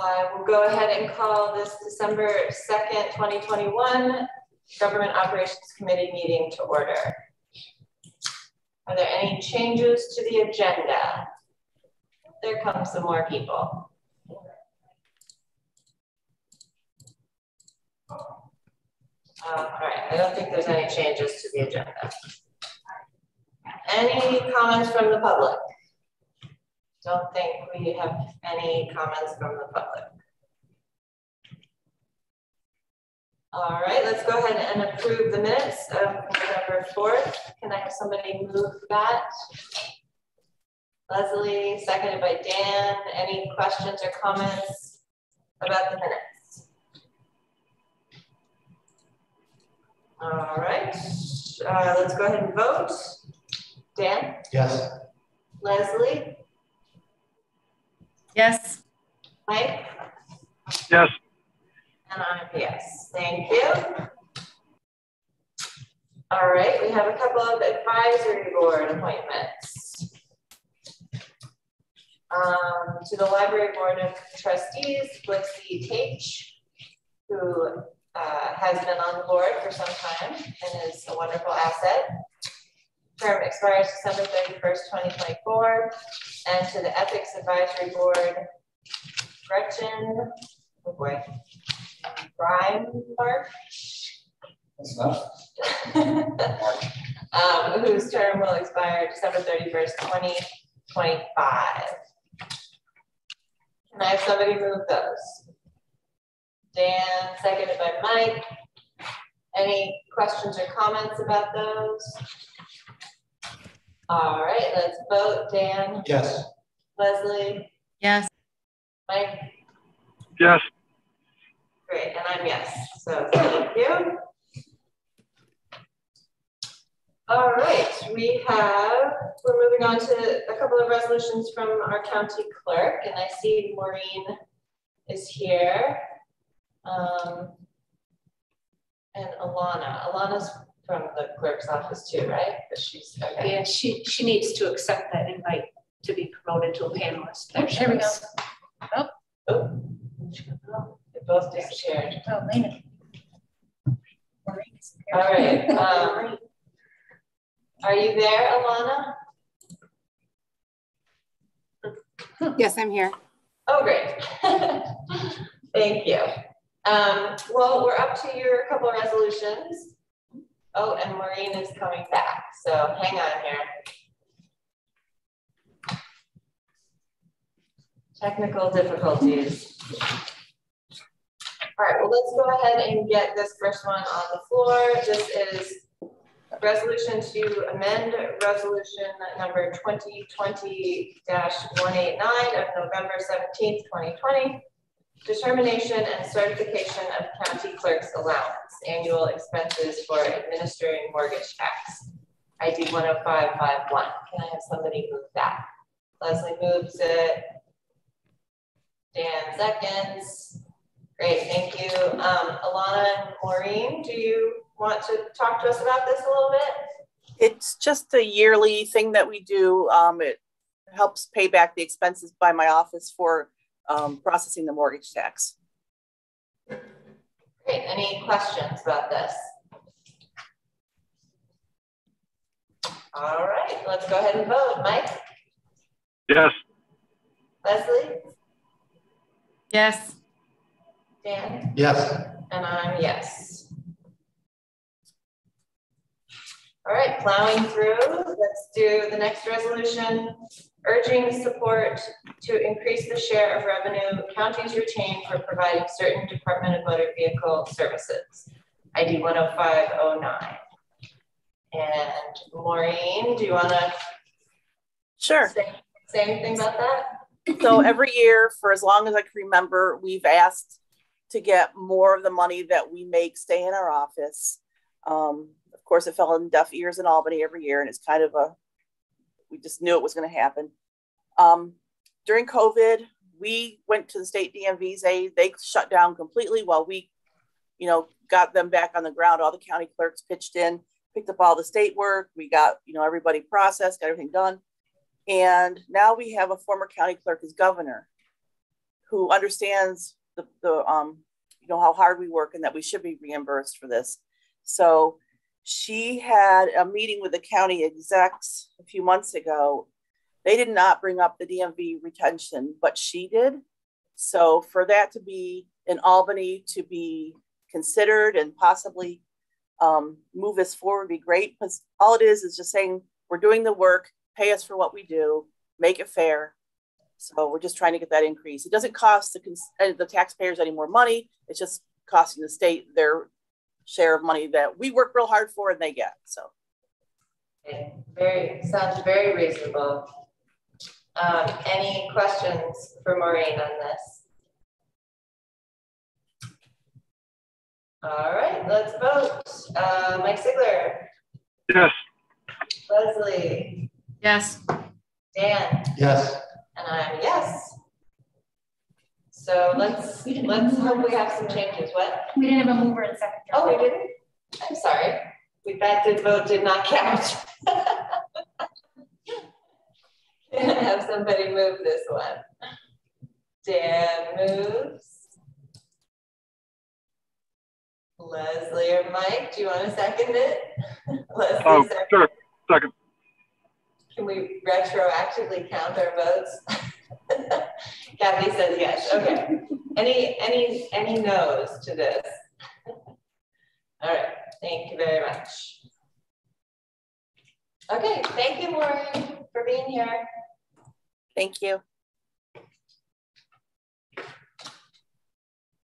I will go ahead and call this December 2nd, 2021 Government Operations Committee meeting to order. Are there any changes to the agenda? There come some more people. All right, I don't think there's any changes to the agenda. Any comments from the public? Don't think we have any comments from the public. All right, let's go ahead and approve the minutes of November 4th. Can I have somebody move that? Leslie, seconded by Dan. Any questions or comments about the minutes? All right, let's go ahead and vote. Dan? Yes. Leslie? Yes. Mike? Yes. And I'm yes. Thank you. All right, we have a couple of advisory board appointments. To the Library Board of Trustees, Blixie Tate, who has been on the board for some time and is a wonderful asset. Term expires December 31st, 2024. And to the Ethics Advisory Board, Gretchen, oh boy, March. That's enough. Whose term will expire December 31st, 2025. Can I have somebody move those? Dan, seconded by Mike. Any questions or comments about those? All right, let's vote. Dan? Yes. Leslie? Yes. Mike? Yes. Great, and I'm yes, so thank you. All right, we're moving on to a couple of resolutions from our county clerk, and I see Maureen is here. And Alana's from the clerk's office too, right? But she's okay. Yeah, she needs to accept that invite to be promoted to a panelist. There we go. Oh, they both disappeared. Oh, Lena. All right. Are you there, Alana? Yes, I'm here. Oh, great. Thank you. Well, we're up to your couple of resolutions. Oh, and Maureen is coming back, so hang on here. Technical difficulties. All right, well, let's go ahead and get this first one on the floor. This is resolution to amend resolution number 2020-189 of November 17th, 2020. Determination and certification of county clerk's allowance, annual expenses for administering mortgage tax, ID 10551. Can I have somebody move that? Leslie moves it. Dan seconds. Great, thank you. Alana and Maureen, do you want to talk to us about this a little bit? It's just a yearly thing that we do. It helps pay back the expenses by my office for processing the mortgage tax. Great, any questions about this? All right, let's go ahead and vote. Mike? Yes. Leslie? Yes. Dan? Yes. And I'm yes. All right, plowing through, let's do the next resolution. Urging support to increase the share of revenue counties retain for providing certain Department of Motor Vehicle services, ID 10509. And Maureen, do you want to Sure. say anything about that? So every year, for as long as I can remember, we've asked to get more of the money that we make stay in our office. Of course, it fell in deaf ears in Albany every year, and it's kind of we just knew it was going to happen. During COVID, we went to the state DMVs. They shut down completely while we, got them back on the ground. All the county clerks pitched in, picked up all the state work. We got, everybody processed, got everything done. And now we have a former county clerk as governor who understands the you know, how hard we work and that we should be reimbursed for this. So she had a meeting with the county execs a few months ago. They did not bring up the DMV retention, but she did. So for that to be in Albany to be considered and possibly move us forward would be great, because all it is just saying we're doing the work, pay us for what we do, make it fair. So we're just trying to get that increase. It doesn't cost the taxpayers any more money. It's just costing the state their share of money that we work real hard for and they get. So sounds very reasonable. Any questions for Maureen on this? All right, let's vote. Mike Sigler. Yes. Leslie. Yes. Dan. Yes. And I'm a yes. So let's hope we have some changes. What? We didn't have a mover and second. Oh, we didn't? I'm sorry. That vote did not count. Can I have somebody move this one? Dan moves. Leslie or Mike, do you want to second it? Leslie, Oh, sure. Second. Can we retroactively count our votes? Kathy says yes. Okay. Any no's to this? All right. Thank you very much. Okay. Thank you, Maureen, for being here. thank you.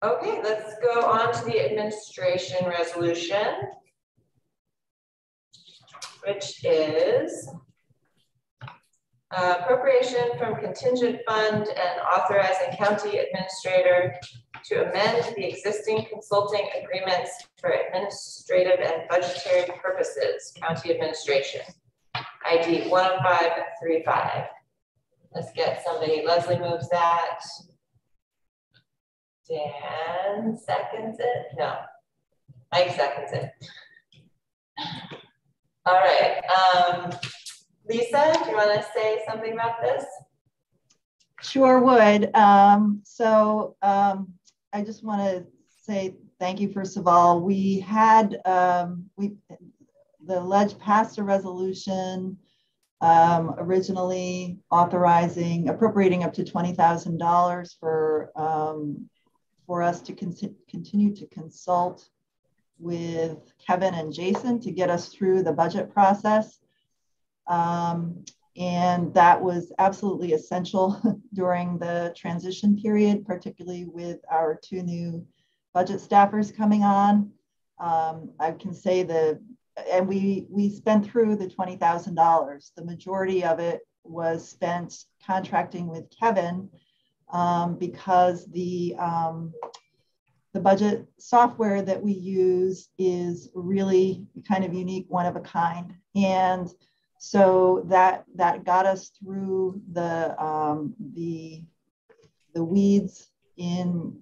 Okay, let's go on to the administration resolution, which is appropriation from contingent fund and authorizing county administrator to amend the existing consulting agreements for administrative and budgetary purposes, county administration, ID 10535. Let's get somebody. Leslie moves that. Dan seconds it. No, Mike seconds it. All right. Lisa, do you want to say something about this? Sure would. I just want to say thank you, first of all. We had, the Ledge passed a resolution originally appropriating up to $20,000 for us to continue to consult with Kevin and Jason to get us through the budget process. And that was absolutely essential during the transition period, particularly with our 2 new budget staffers coming on. I can say and we spent through the $20,000. The majority of it was spent contracting with Kevin because the budget software that we use is really kind of unique, one of a kind. And so that got us through the weeds in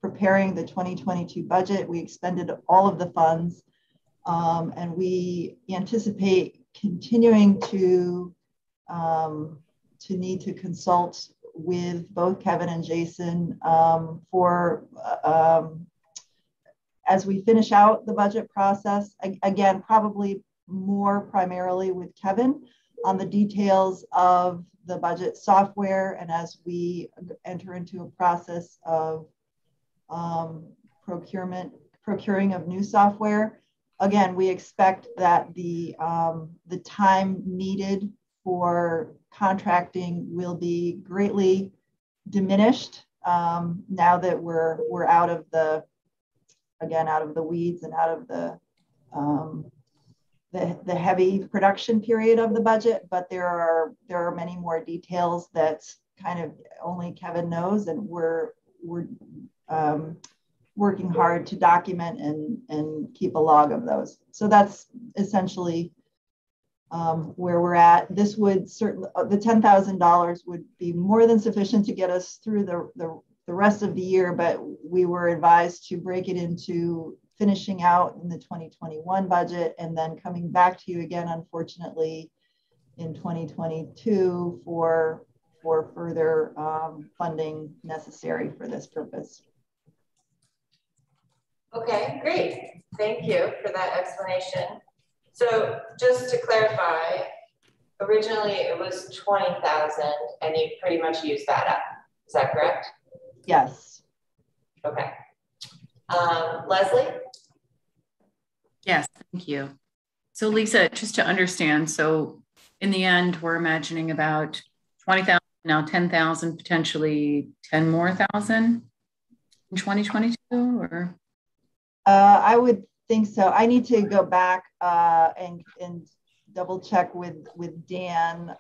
preparing the 2022 budget. We expended all of the funds, and we anticipate continuing to need to consult with both Kevin and Jason as we finish out the budget process. Again, probably more primarily with Kevin on the details of the budget software, and as we enter into a process of procuring of new software. Again, we expect that the time needed for contracting will be greatly diminished now that we're out of the weeds and out of the heavy production period of the budget. But there are many more details that kind of only Kevin knows, and we're working hard to document and keep a log of those. So that's essentially where we're at. This would certainly, the $10,000 would be more than sufficient to get us through the rest of the year, but we were advised to break it into finishing out in the 2021 budget and then coming back to you again, unfortunately, in 2022 for for further funding necessary for this purpose. Okay, great. Thank you for that explanation. So just to clarify, originally it was 20,000 and you pretty much used that up. Is that correct? Yes. Okay. Leslie? Yes, thank you. So Lisa, just to understand, so in the end, we're imagining about 20,000, now 10,000, potentially 10 more thousand in 2022, or? I would think so. I need to go back and double check with Dan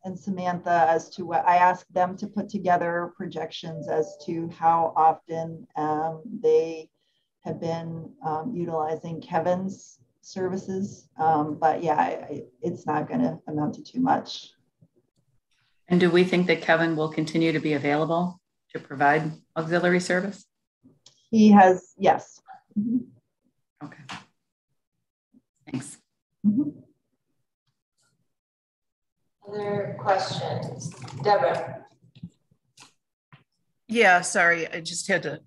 and Samantha as to what I asked them to put together projections as to how often they have been utilizing Kevin's services. But yeah, it's not going to amount to too much. And do we think that Kevin will continue to be available to provide auxiliary service? He has, yes. Mm-hmm. Okay. Thanks. Mm-hmm. Other questions? Deborah? Yeah, sorry, I just had to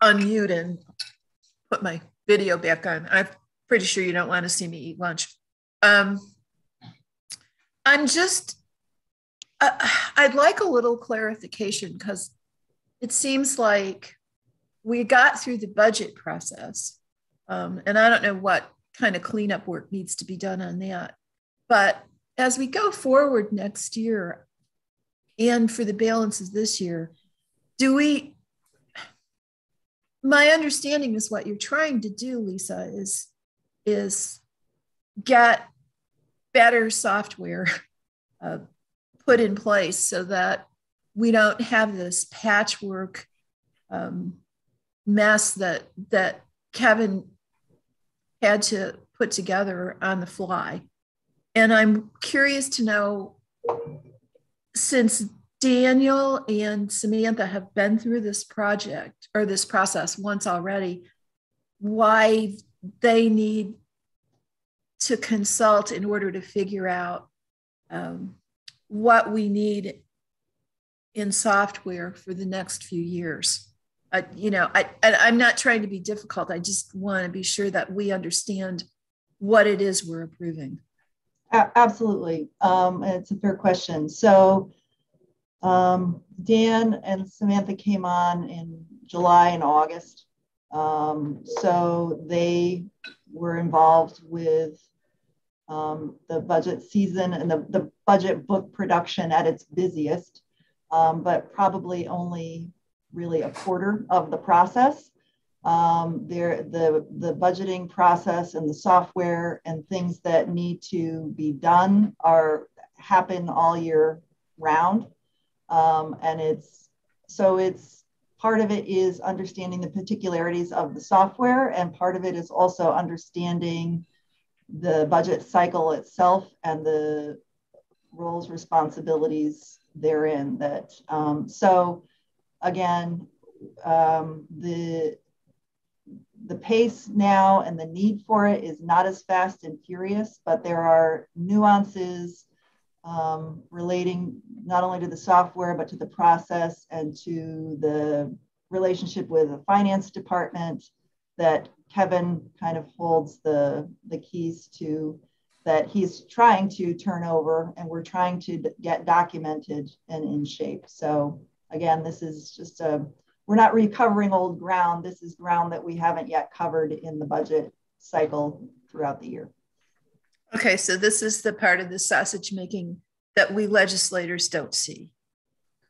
unmute and put my video back on. I'm pretty sure you don't want to see me eat lunch. I'm just, I'd like a little clarification because it seems like we got through the budget process, and I don't know what kind of cleanup work needs to be done on that. But as we go forward next year and for the balances this year, my understanding is what you're trying to do, Lisa, is get better software put in place so that we don't have this patchwork mess that Kevin had to put together on the fly. And I'm curious to know, since Daniel and Samantha have been through this project or this process once already, why they need to consult in order to figure out what we need in software for the next few years. I'm not trying to be difficult. I just want to be sure that we understand what it is we're approving. Absolutely. It's a fair question. So Dan and Samantha came on in July and August. So they were involved with the budget season and the budget book production at its busiest, but probably only really a quarter of the process. The budgeting process and the software and things that need to be done happen all year round. And it's part of it is understanding the particularities of the software, and part of it is also understanding the budget cycle itself and the roles, responsibilities therein. So again, the pace now and the need for it is not as fast and furious, but there are nuances relating not only to the software, but to the process and to the relationship with the finance department that Kevin kind of holds the keys to, that he's trying to turn over and we're trying to get documented and in shape. So again, this is just we're not recovering old ground. This is ground that we haven't yet covered in the budget cycle throughout the year. Okay, so this is the part of the sausage making that we legislators don't see.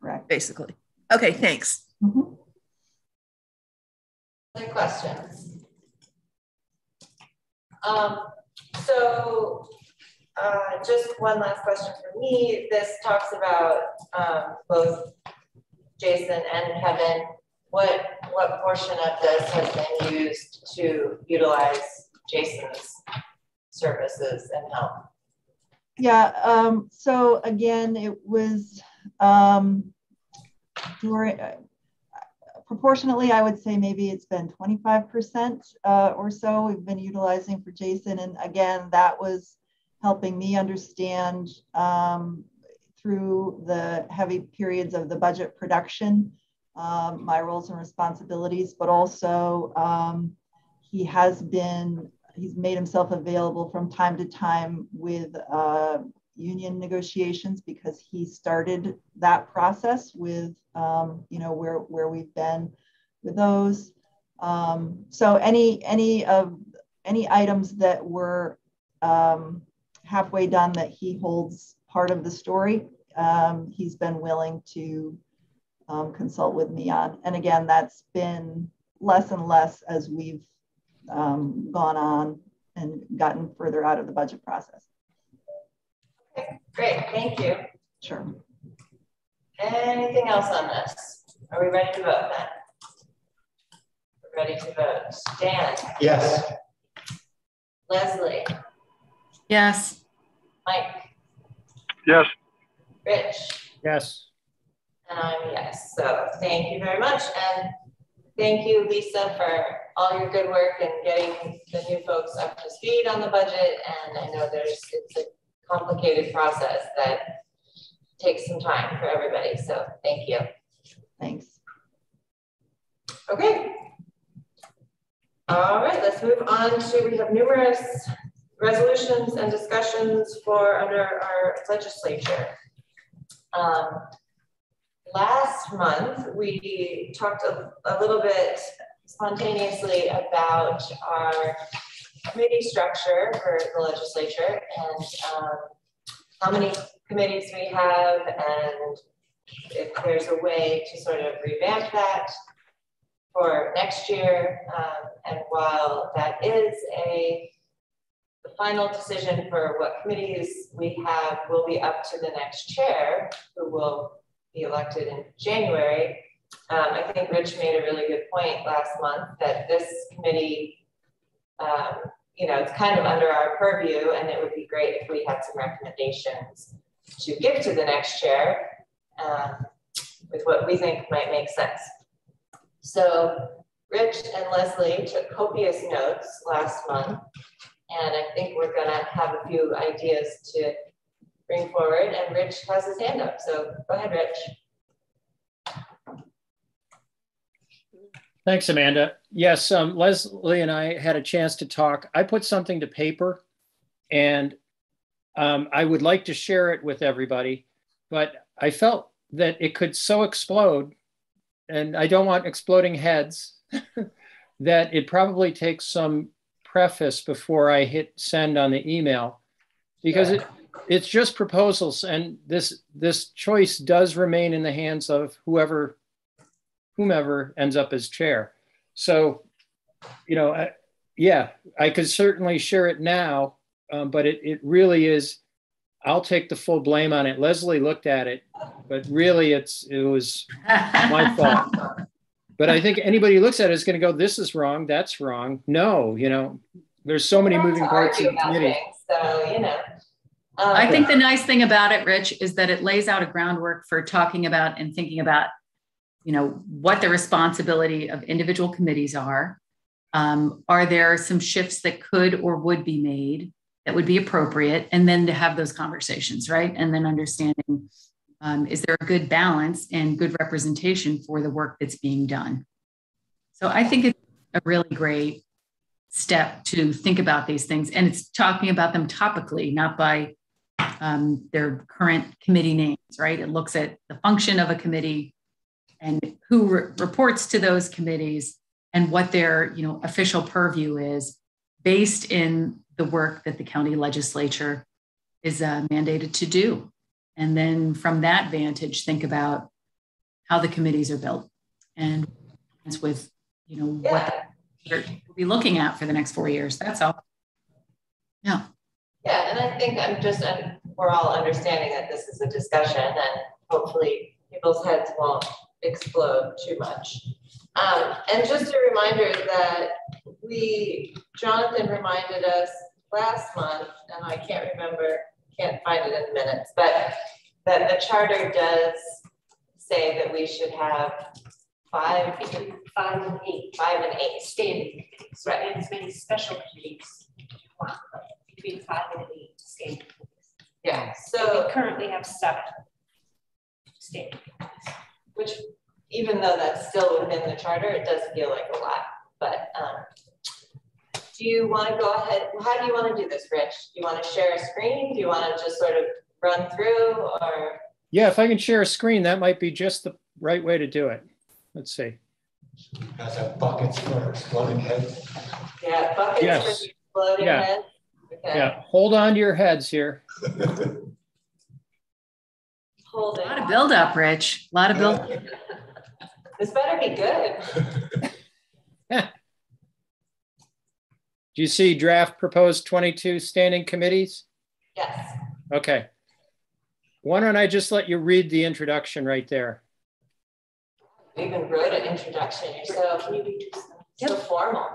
Correct. Basically. Okay, thanks. Mm-hmm. Any questions? Just one last question for me. This talks about both Jason and Kevin. What portion of this has been used to utilize Jason's services and help? Yeah, so again, it was proportionately, I would say maybe it's been 25% or so we've been utilizing for Jason. And again, that was helping me understand through the heavy periods of the budget production, my roles and responsibilities, but also he's made himself available from time to time with union negotiations, because he started that process with, where we've been with those. So any items that were halfway done that he holds part of the story, he's been willing to consult with me on. And again, that's been less and less as we've gone on and gotten further out of the budget process. Okay, great, thank you. Sure. Anything else on this? Are we ready to vote then? We're ready to vote. Dan? Yes. Leslie? Yes. Mike? Yes. Rich? Yes. And I'm a yes. So thank you very much. And thank you, Lisa, for all your good work and getting the new folks up to speed on the budget. And I know it's a complicated process that takes some time for everybody. So thank you. Thanks. Okay. All right, let's move on to, we have numerous resolutions and discussions for under our legislature. Last month, we talked a little bit spontaneously about our committee structure for the legislature and how many committees we have, and if there's a way to sort of revamp that for next year. And while that is the final decision for what committees we have will be up to the next chair, who will be elected in January. I think Rich made a really good point last month that this committee, it's kind of under our purview, and it would be great if we had some recommendations to give to the next chair with what we think might make sense. So Rich and Leslie took copious notes last month, and I think we're gonna have a few ideas to bring forward, and Rich has his hand up, so go ahead, Rich. Thanks, Amanda. Yes, Leslie and I had a chance to talk. I put something to paper, and I would like to share it with everybody, but I felt that it could so explode, and I don't want exploding heads, that it probably takes some preface before I hit send on the email, because it's just proposals, and this choice does remain in the hands of whomever ends up as chair. So, I could certainly share it now, but it really is, I'll take the full blame on it. Leslie looked at it, but really it was my fault. But I think anybody who looks at it is going to go, this is wrong, that's wrong. No, there's so many moving parts in the committee. So, I think the nice thing about it, Rich, is that it lays out a groundwork for talking about and thinking about, what the responsibility of individual committees are. Are there some shifts that could or would be made that would be appropriate? And then to have those conversations, right? And then understanding, is there a good balance and good representation for the work that's being done? So I think it's a really great step to think about these things. And it's talking about them topically, not by their current committee names, right? It looks at the function of a committee and who reports to those committees and what their official purview is based in the work that the county legislature is mandated to do. And then from that vantage, think about how the committees are built and with, what we'll be looking at for the next 4 years. That's all. Yeah. Yeah, and I think we're all understanding that this is a discussion, and hopefully people's heads won't explode too much. And just a reminder that Jonathan reminded us last month, and I can't find it in the minutes, but that the charter does say that we should have 5 and 8 standing committees, right? And as many special committees as you want, but between 5 and 8 standing committees. Yeah, so we currently have 7. standing committees. Which, even though that's still within the charter, it does feel like a lot. But do you want to go ahead? How do you want to do this, Rich? Do you want to share a screen? Do you want to just sort of run through, or? Yeah, if I can share a screen, that might be just the right way to do it. Let's see. Guys have buckets for exploding heads. Yeah, buckets Yes. for exploding heads. Okay. Yeah, hold on to your heads here. Hold A it. lot of build up, Rich. A lot of build. This better be good. Do you see draft proposed 22 standing committees? Yes. Okay. Why don't I just let you read the introduction right there? You even wrote an introduction. You're so formal.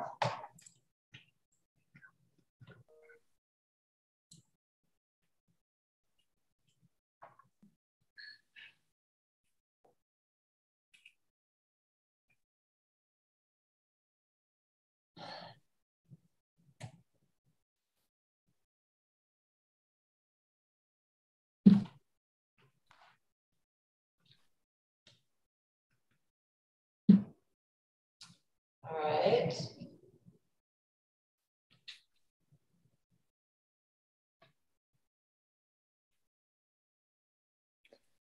All right.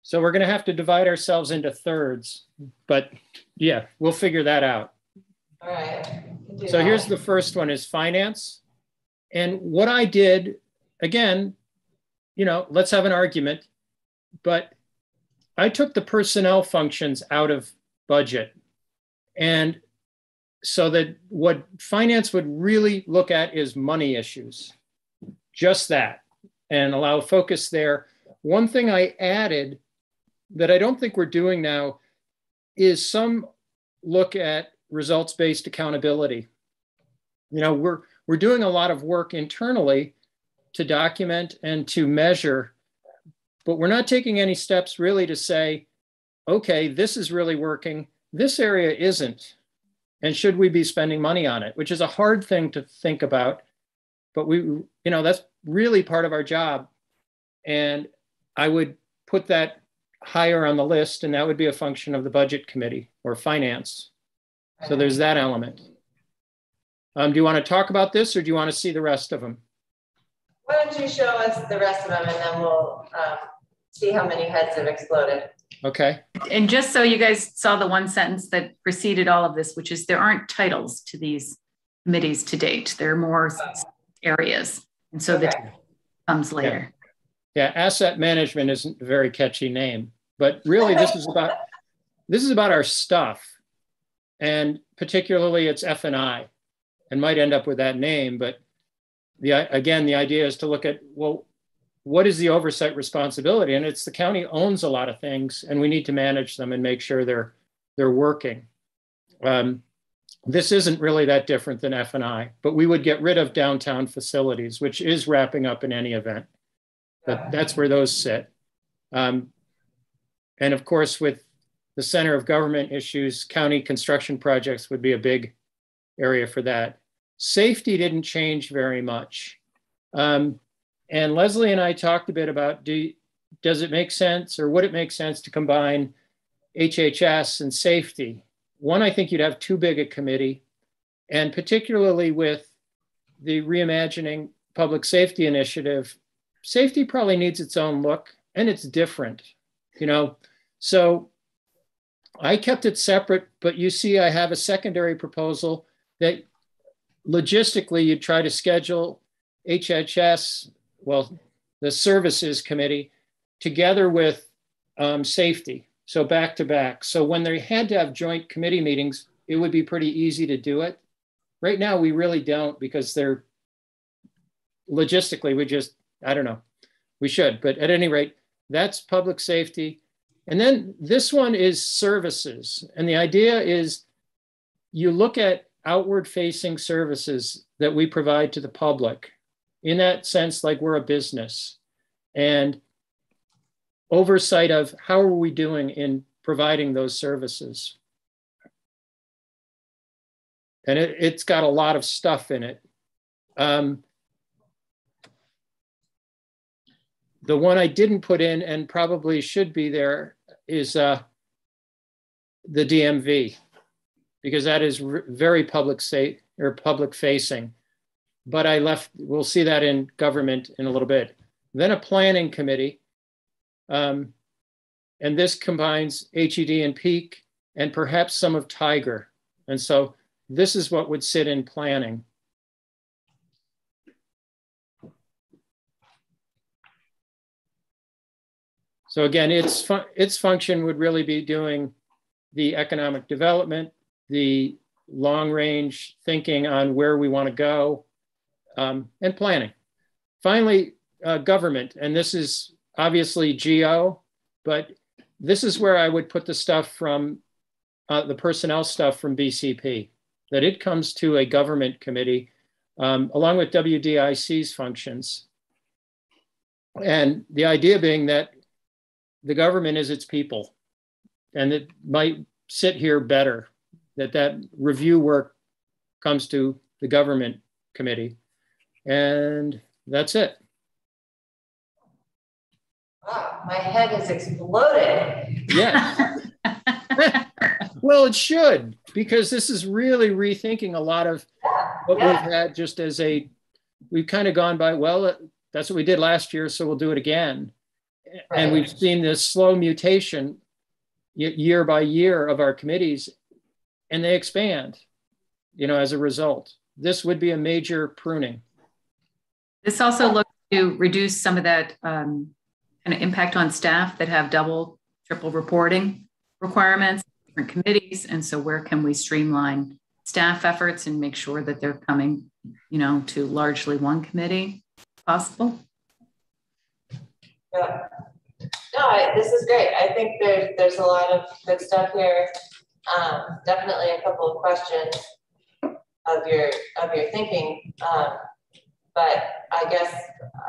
So we're going to have to divide ourselves into thirds, but yeah, we'll figure that out. All right. So here's the first one is finance. And what I did, again, you know, let's have an argument, but I took the personnel functions out of budget. And so that what finance would really look at is money issues, just that, and allow focus there. One thing I added that I don't think we're doing now is some look at results-based accountability. You know, we're doing a lot of work internally to document and to measure, but we're not taking any steps really to say, okay, this is really working, this area isn't. And should we be spending money on it, which is a hard thing to think about, but we, you know, that's really part of our job. And I would put that higher on the list, and that would be a function of the budget committee or finance. So there's that element. Do you want to talk about this, or do you want to see the rest of them? Why don't you show us the rest of them, and then we'll see how many heads have exploded. Okay. And just so you guys saw the one sentence that preceded all of this, which is there aren't titles to these committees to date. There are more areas. And so that comes later. Yeah, asset management isn't a very catchy name, but really this is about our stuff. And particularly it's F&I, and might end up with that name, but again, the idea is to look at, well, what is the oversight responsibility? And it's the county owns a lot of things, and we need to manage them and make sure they're working. This isn't really that different than F&I, but we would get rid of downtown facilities, which is wrapping up in any event. But that's where those sit. And of course, with the center of government issues, county construction projects would be a big area for that. Safety didn't change very much. And Leslie and I talked a bit about, does it make sense, or would it make sense to combine HHS and safety? One, I think you'd have too big a committee, and particularly with the Reimagining Public Safety Initiative, safety probably needs its own look, and it's different, you know? So I kept it separate, but you see I have a secondary proposal that logistically you'd try to schedule HHS, well, the services committee, together with safety. So back to back. So when they had to have joint committee meetings, it would be pretty easy to do it. Right now, we really don't, because they're logistically, we just, I don't know, we should, but at any rate, that's public safety. And then this one is services. And the idea is you look at outward facing services that we provide to the public, in that sense, like we're a business, and oversight of how are we doing in providing those services. And it's got a lot of stuff in it. The one I didn't put in, and probably should be there, is the DMV, because that is very public facing. But we'll see that in government in a little bit. Then a planning committee. And this combines HED and Peak and perhaps some of Tiger. And so this is what would sit in planning. So again, its function would really be doing the economic development, the long range thinking on where we want to go, and planning. Finally, government, and this is obviously GO, but this is where I would put the stuff from the personnel stuff from BCP, that it comes to a government committee along with WDIC's functions. And the idea being that the government is its people, and it might sit here better, that review work comes to the government committee. And that's it. Wow, my head has exploded. Yeah. Well, it should, because this is really rethinking a lot of what we've had just as we've kind of gone by, well, that's what we did last year, so we'll do it again. Right. And we've seen this slow mutation year by year of our committees, and they expand, as a result. This would be a major pruning. This also looks to reduce some of that kind of impact on staff that have double, triple reporting requirements, different committees. And so where can we streamline staff efforts and make sure that they're coming, to largely one committee possible? Yeah. No, this is great. I think there's a lot of good stuff here. Definitely a couple of questions of your thinking. But I guess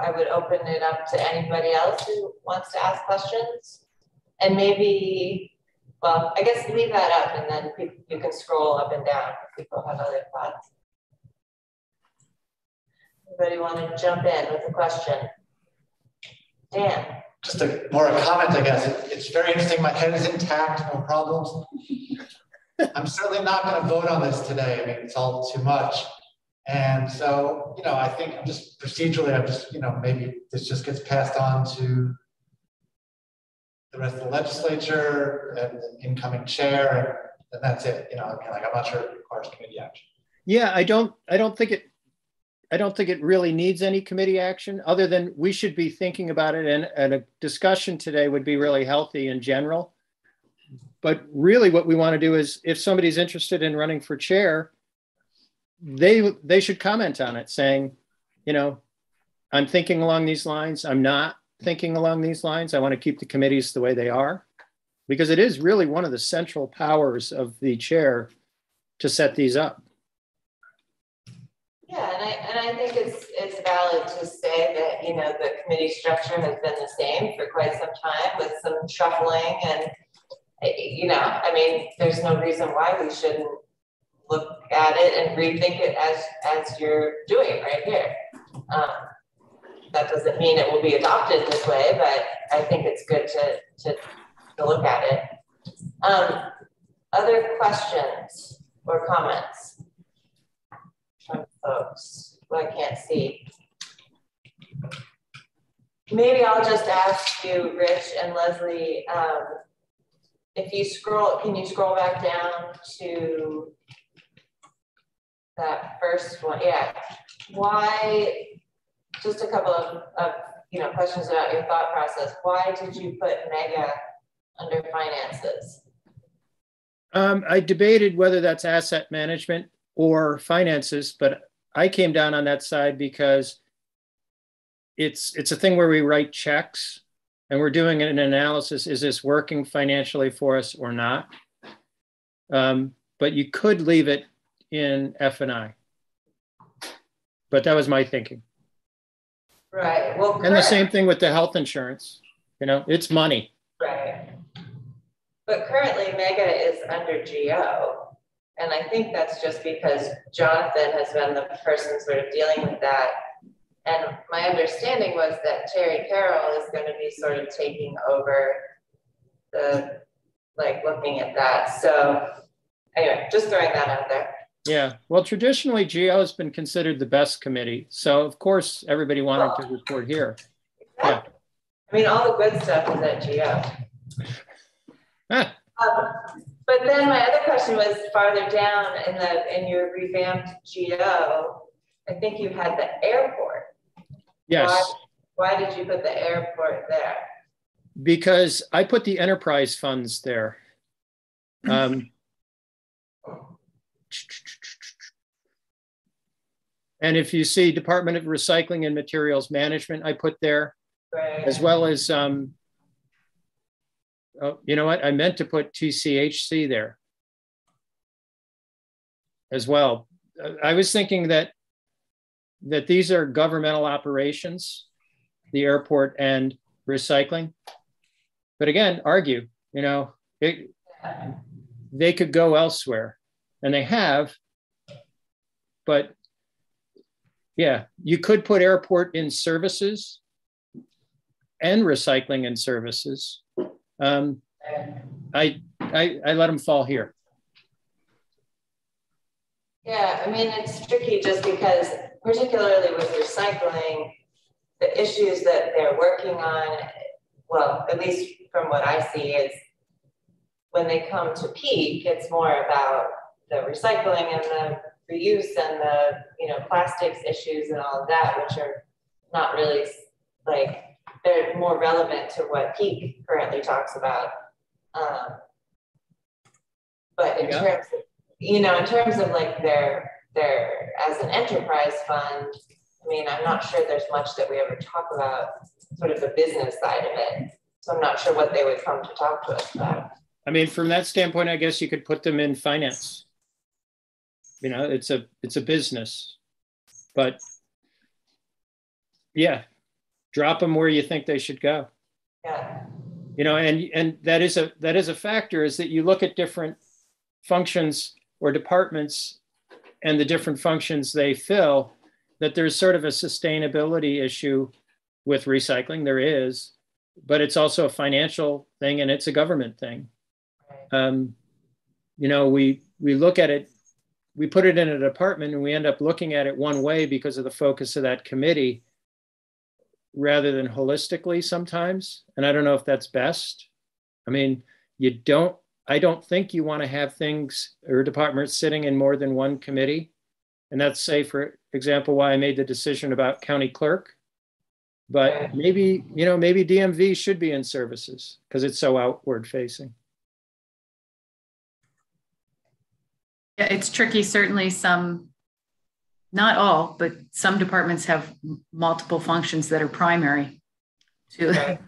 I would open it up to anybody else who wants to ask questions. And maybe, well, I guess leave that up and then you can scroll up and down if people have other thoughts. Anybody want to jump in with a question? Dan. Just more a comment, I guess. It's very interesting. My head is intact, no problems. I'm certainly not going to vote on this today. I mean, it's all too much. And so, I think I'm just procedurally, maybe this just gets passed on to the rest of the legislature and the incoming chair, and that's it. I'm not sure it requires committee action. Yeah, I don't think it really needs any committee action, other than we should be thinking about it, and a discussion today would be really healthy in general. But really what we want to do is, if somebody's interested in running for chair, they should comment on it saying, I'm thinking along these lines. I'm not thinking along these lines. I want to keep the committees the way they are, because it is really one of the central powers of the chair to set these up. Yeah, and I think it's valid to say that, the committee structure has been the same for quite some time with some shuffling and, there's no reason why we shouldn't look at it and rethink it as you're doing right here. That doesn't mean it will be adopted this way, but I think it's good to look at it. Other questions or comments from folks who I can't see? Maybe I'll just ask you, Rich and Leslie, if you can you scroll back down to that first one? Yeah. Why, just a couple of questions about your thought process. Why did you put mega under finances? I debated whether that's asset management or finances, but I came down on that side because it's a thing where we write checks and we're doing an analysis. Is this working financially for us or not? But you could leave it in F&I. But that was my thinking. Right. Well, and the same thing with the health insurance. It's money. Right. But currently Mega is under GO. And I think that's just because Jonathan has been the person sort of dealing with that. And my understanding was that Terry Carroll is going to be sort of taking over like looking at that. So anyway, just throwing that out there. Yeah, well, traditionally GO has been considered the best committee. So of course, everybody wanted to report here. Yeah. I mean, all the good stuff is at GO. But then my other question was farther down in your revamped GO, I think you had the airport. Yes. Why did you put the airport there? Because I put the enterprise funds there. And if you see Department of Recycling and Materials Management, I put there, right, as well as, oh, you know what? I meant to put TCHC there as well. I was thinking that these are governmental operations, the airport and recycling. But again, argue, you know, they could go elsewhere, and they have, but yeah, you could put airport in services and recycling and services. I let them fall here. Yeah, I mean, it's tricky just because, particularly with recycling, the issues that they're working on, well, at least from what I see, is when they come to peak, it's more about the recycling and the reuse and the, you know, plastics issues and all of that, which are not really, like, they're more relevant to what peak currently talks about. But in terms of, you know, in terms of like their as an enterprise fund, I mean, I'm not sure there's much that we ever talk about sort of the business side of it. So I'm not sure what they would come to talk to us about. I mean, from that standpoint, I guess you could put them in finance. You know, it's a business, but yeah, drop them where you think they should go. Yeah. You know, and that is a factor, is that you look at different functions or departments and the different functions they fill, that there's sort of a sustainability issue with recycling. There is, but it's also a financial thing and it's a government thing. You know, we look at it, we put it in a department and we end up looking at it one way because of the focus of that committee rather than holistically sometimes. And I don't know if that's best. I mean, I don't think you want to have things or departments sitting in more than one committee. And that's, say, for example, why I made the decision about county clerk. But maybe, you know, maybe DMV should be in services because it's so outward facing. Yeah, it's tricky. Certainly some, not all, but some departments have multiple functions that are primary to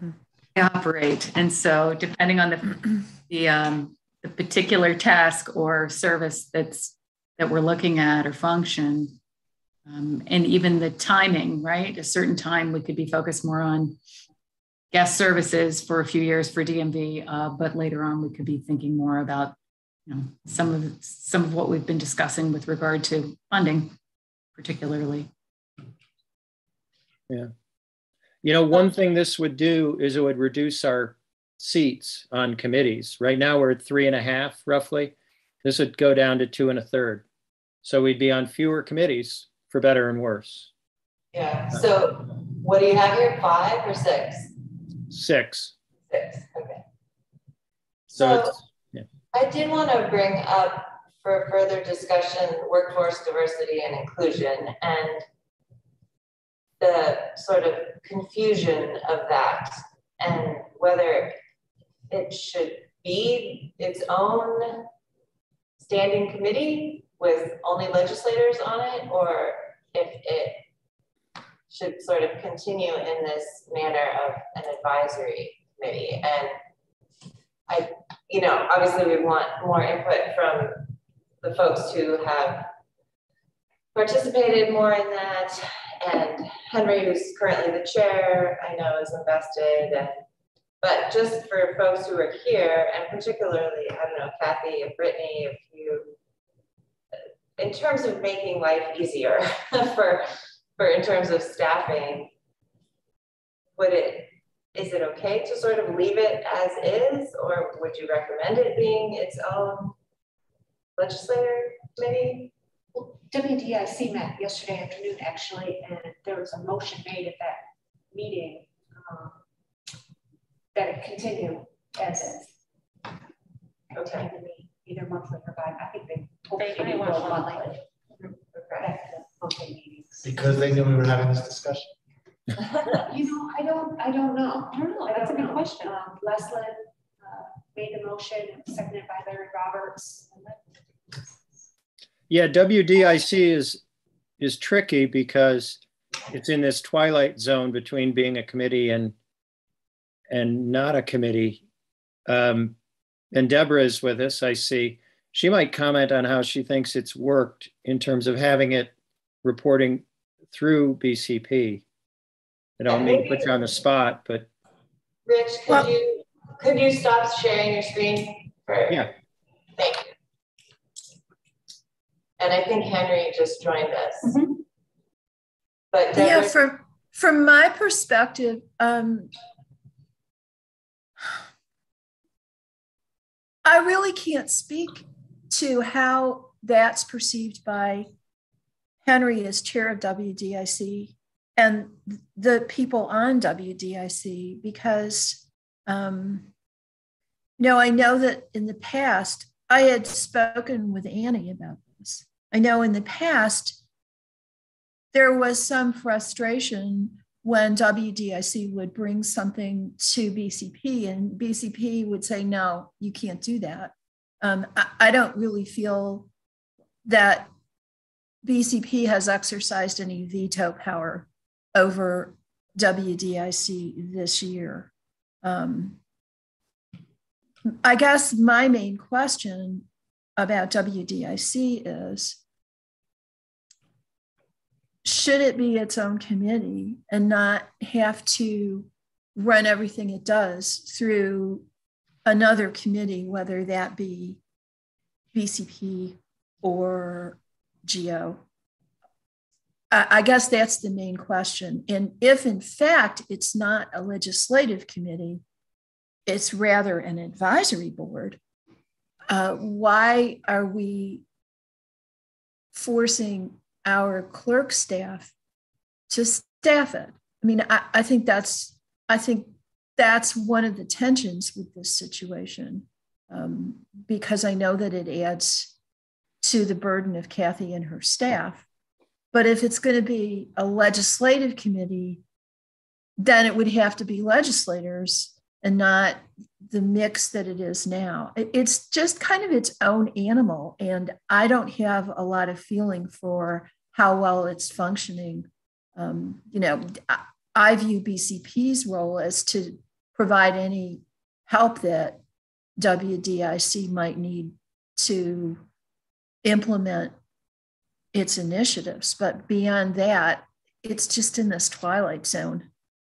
operate. And so depending on the particular task or service that we're looking at or function, and even the timing, right? A certain time we could be focused more on guest services for a few years for DMV, but later on we could be thinking more about, you know, some of what we've been discussing with regard to funding, particularly. Yeah. You know, one thing this would do is it would reduce our seats on committees. Right now we're at 3.5 roughly. This would go down to 2 1/3. So we'd be on fewer committees for better and worse. Yeah. So what do you have here? 5 or 6? 6. 6. Okay. So yeah. I did want to bring up for further discussion workforce diversity and inclusion and the sort of confusion of that and whether it should be its own standing committee with only legislators on it, or if it should sort of continue in this manner of an advisory committee. And you know, obviously we want more input from the folks who have participated more in that. And Henry, who's currently the chair, I know is invested. But just for folks who are here, and particularly, I don't know, Kathy and Brittany, if you, in terms of making life easier for in terms of staffing, would it is it okay to sort of leave it as is, or would you recommend it being its own legislator committee? Well, WDIC met yesterday afternoon, actually, and there was a motion made at that meeting that it continue as is. Okay. Either monthly or I think they They want monthly. Okay. Back to monthly meetings. Because they knew we were having this discussion. You know, I don't know. I don't know. That's a good question. Leslin made the motion, seconded by Larry Roberts. Yeah, WDIC is tricky because it's in this twilight zone between being a committee and not a committee. And Deborah is with us, I see. She might comment on how she thinks it's worked in terms of having it reporting through BCP. I don't mean to put you on the spot, but. Rich, could you stop sharing your screen? Yeah. Thank you. And I think Henry just joined us. Mm-hmm. But Deborah, yeah, from my perspective, I really can't speak to how that's perceived by Henry as chair of WDIC and the people on WDIC, because, I know that in the past, I had spoken with Annie about this. I know in the past, there was some frustration when WDIC would bring something to BCP and BCP would say, no, you can't do that. I don't really feel that BCP has exercised any veto power over WDIC this year. I guess my main question about WDIC is, should it be its own committee and not have to run everything it does through another committee, whether that be BCP or GO? I guess that's the main question. And if in fact it's not a legislative committee, it's rather an advisory board, why are we forcing our clerk staff to staff it? I mean, I think that's one of the tensions with this situation, because I know that it adds to the burden of Kathy and her staff. But if it's going to be a legislative committee, then it would have to be legislators and not the mix that it is now. It's just kind of its own animal. And I don't have a lot of feeling for how well it's functioning. I view BCP's role as to provide any help that WDIC might need to implement its initiatives. But beyond that, it's just in this twilight zone.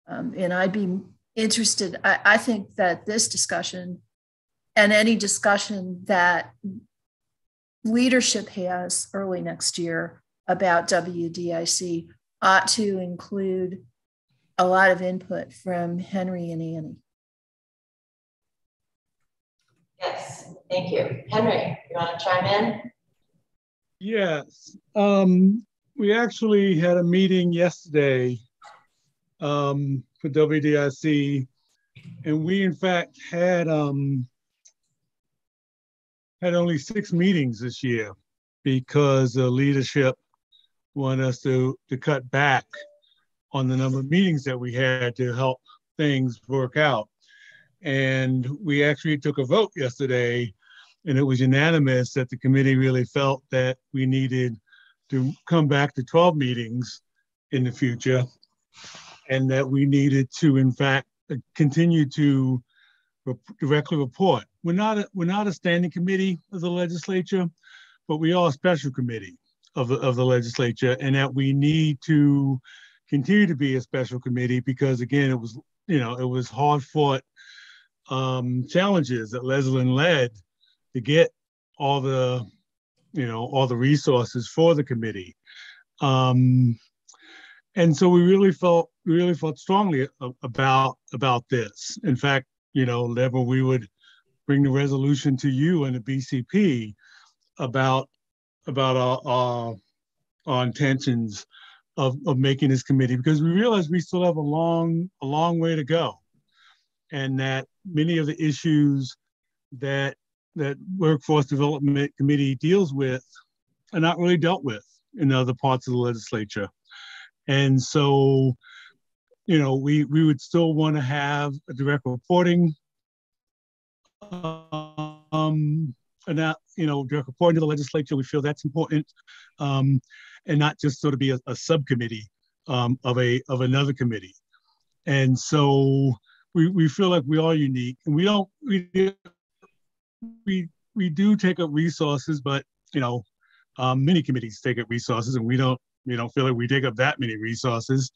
And I'd be interested, I think that this discussion and any discussion that leadership has early next year about WDIC ought to include a lot of input from Henry and Annie. Yes, thank you. Henry, you want to chime in? Yes, we actually had a meeting yesterday for WDIC, and we in fact had only 6 meetings this year because the leadership wanted us to cut back on the number of meetings that we had to help things work out. And we actually took a vote yesterday, and it was unanimous that the committee really felt that we needed to come back to 12 meetings in the future, and that we needed to, in fact, continue to directly report. We're not a standing committee of the legislature, but we are a special committee of the legislature, and that we need to continue to be a special committee because, again, it was hard-fought challenges that Leslin led to get all the resources for the committee. And so we really felt really felt strongly about this. In fact, Deborah, we would bring the resolution to you and the BCP about our intentions of making this committee, because we realize we still have a long way to go, and that many of the issues that Workforce Development Committee deals with are not really dealt with in other parts of the legislature. And so, we would still want to have a direct reporting, direct reporting to the legislature. We feel that's important, and not just sort of be a subcommittee of another committee. And so we feel like we are unique, and we do take up resources, but many committees take up resources, and we don't feel like we take up that many resources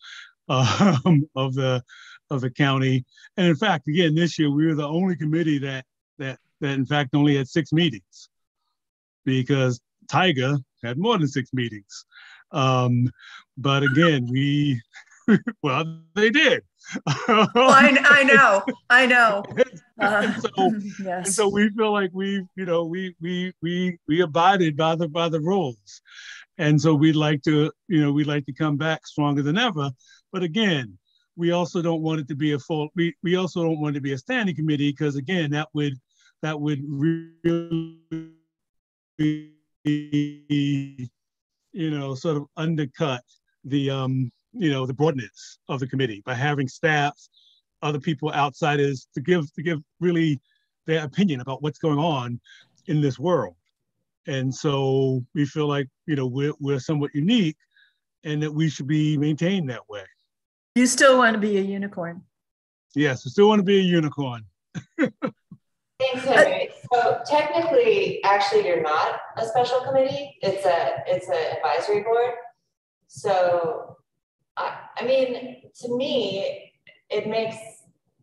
of the county. And in fact, again, this year we were the only committee that in fact only had 6 meetings, because Tiger had more than 6 meetings. But again, well, they did. I know. And so we feel like we abided by the rules, and so we'd like to come back stronger than ever. But again, we also don't want it to be we also don't want it to be a standing committee, because again, that would really sort of undercut the the broadness of the committee by having staff, other people, outsiders to give really their opinion about what's going on in this world. And so we feel like we're somewhat unique, and that we should be maintained that way. You still want to be a unicorn? Yes, we still want to be a unicorn. Thanks, Henry. So technically, actually, you're not a special committee. It's an advisory board. So, I mean, to me, it makes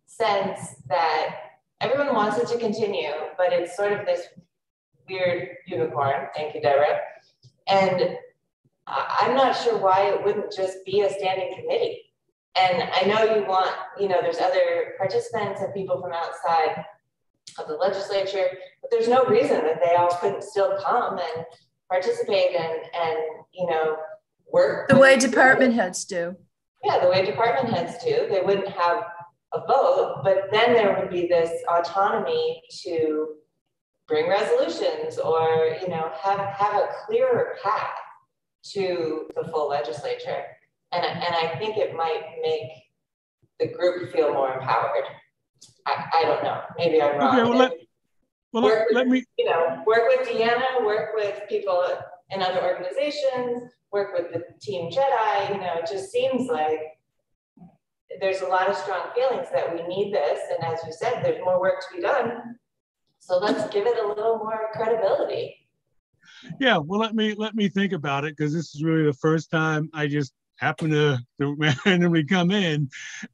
sense that everyone wants it to continue, but it's sort of this weird unicorn. Thank you, Deborah. And I'm not sure why it wouldn't just be a standing committee. And I know you want, there's other participants and people from outside of the legislature, but there's no reason that they all couldn't still come and participate and work the way department heads do. Yeah, the way department heads do. They wouldn't have a vote, but then there would be this autonomy to bring resolutions or have a clearer path to the full legislature. And I think it might make the group feel more empowered. I don't know. Maybe I'm wrong. Okay, let me work with Deanna, work with people in other organizations, work with the Team Jedi. It just seems like there's a lot of strong feelings that we need this. And as you said, there's more work to be done. So let's give it a little more credibility. Yeah, well, let me think about it, because this is really the first time I just happened to randomly come in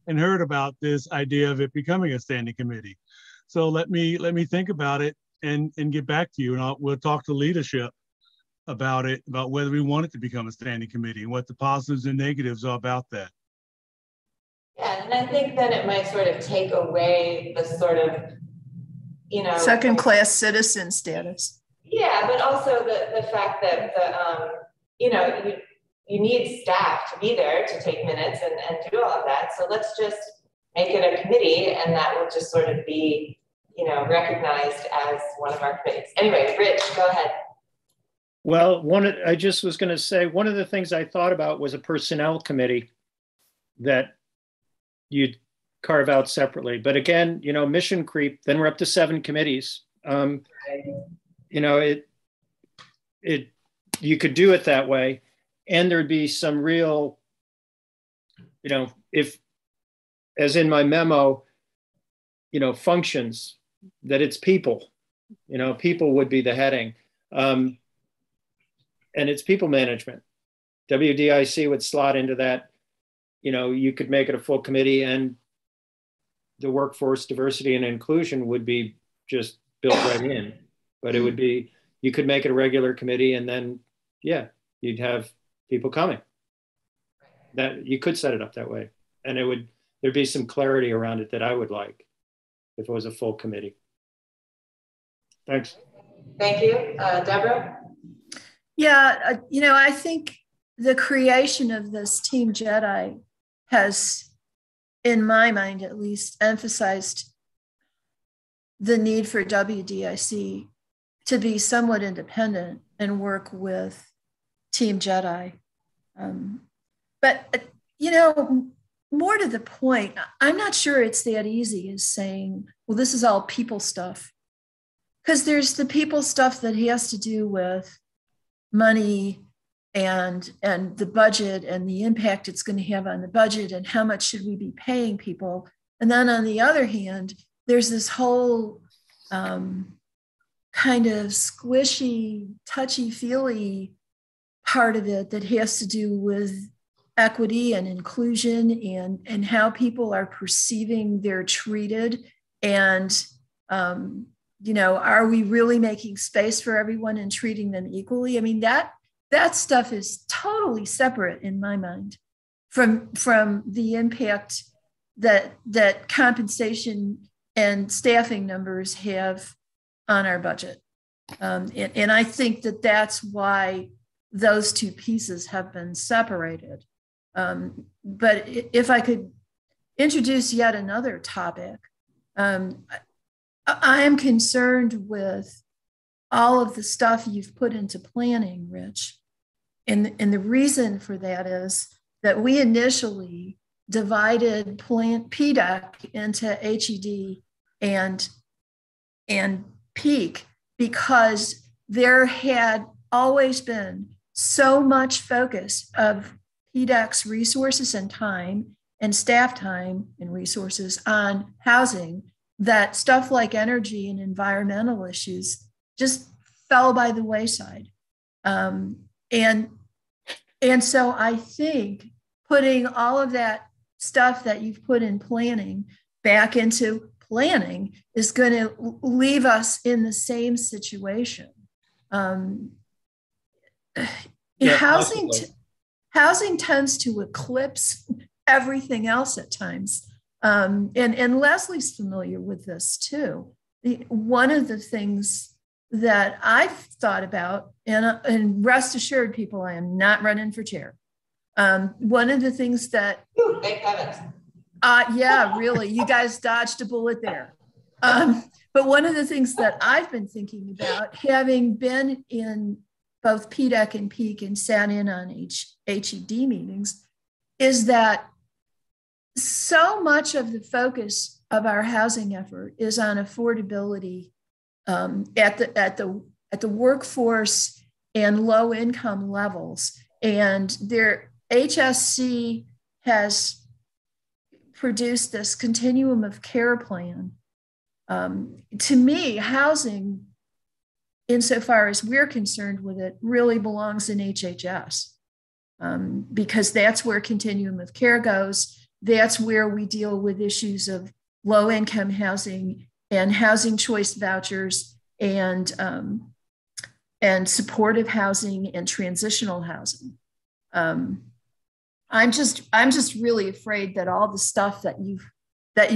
and heard about this idea of it becoming a standing committee. So let me think about it and get back to you, and we'll talk to leadership about whether we want it to become a standing committee and what the positives and negatives are about that. Yeah, and I think then it might sort of take away the sort of, second-class citizen status. Yeah, but also the fact that you need staff to be there to take minutes and do all of that. So let's just make it a committee, and that will just sort of be, recognized as one of our committees. Anyway, Rich, go ahead. Well, I just was going to say, one of the things I thought about was a personnel committee that you'd carve out separately. But again, mission creep, then we're up to 7 committees. You could do it that way. And there'd be some real, if, as in my memo, functions, that it's people, people would be the heading. And it's people management. WDIC would slot into that. You could make it a full committee, and the workforce diversity and inclusion would be just built right in. But it would be, you could make it a regular committee, and then, yeah, you'd have people coming. That you could set it up that way. and there'd be some clarity around it that I would like if it was a full committee. Thanks. Thank you. Deborah? Yeah, I think the creation of this Team Jedi has, in my mind at least, emphasized the need for WDIC to be somewhat independent and work with Team Jedi. But more to the point, I'm not sure it's that easy as saying, well, this is all people stuff. Because there's the people stuff that has to do with money and the budget and the impact it's going to have on the budget and how much should we be paying people. And then on the other hand, there's this whole kind of squishy, touchy-feely part of it that has to do with equity and inclusion and how people are perceiving they're treated. And, are we really making space for everyone and treating them equally? I mean, that stuff is totally separate in my mind from the impact that compensation and staffing numbers have on our budget. And I think that's why those two pieces have been separated. But if I could introduce yet another topic, I am concerned with all of the stuff you've put into planning, Rich. And the reason for that is that we initially divided PDEC into HED and peak because there had always been so much focus of PDEC's resources and time and staff time and resources on housing that stuff like energy and environmental issues just fell by the wayside. And so I think putting all of that stuff that you've put in planning back into planning is going to leave us in the same situation. Housing tends to eclipse everything else at times. And Leslie's familiar with this too. One of the things that I've thought about, and rest assured, people, I am not running for chair. One of the things that, thank heavens. Yeah, really, you guys dodged a bullet there. But one of the things that I've been thinking about, having been in both PDEC and PEAK and sat in on HED meetings, is that so much of the focus of our housing effort is on affordability at the workforce and low income levels. And their HSC has produced this continuum of care plan. To me, housing, insofar as we're concerned with it, really belongs in HHS because that's where continuum of care goes. That's where we deal with issues of low income housing and housing choice vouchers and supportive housing and transitional housing. I'm just really afraid that all the stuff that you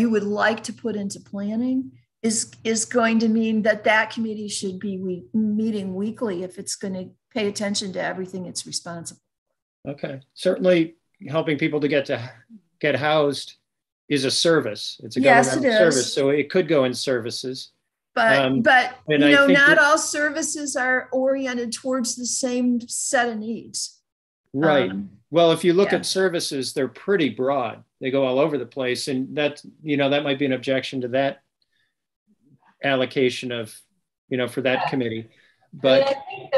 would like to put into planning is going to mean that committee should be meeting weekly if it's going to pay attention to everything it's responsible. Okay, certainly helping people to get housed is a service. It's a government service, so it could go in services. But not all services are oriented towards the same set of needs. Right. Well, if you look at services, they're pretty broad. They go all over the place, and that might be an objection to that allocation of, for that committee. But I think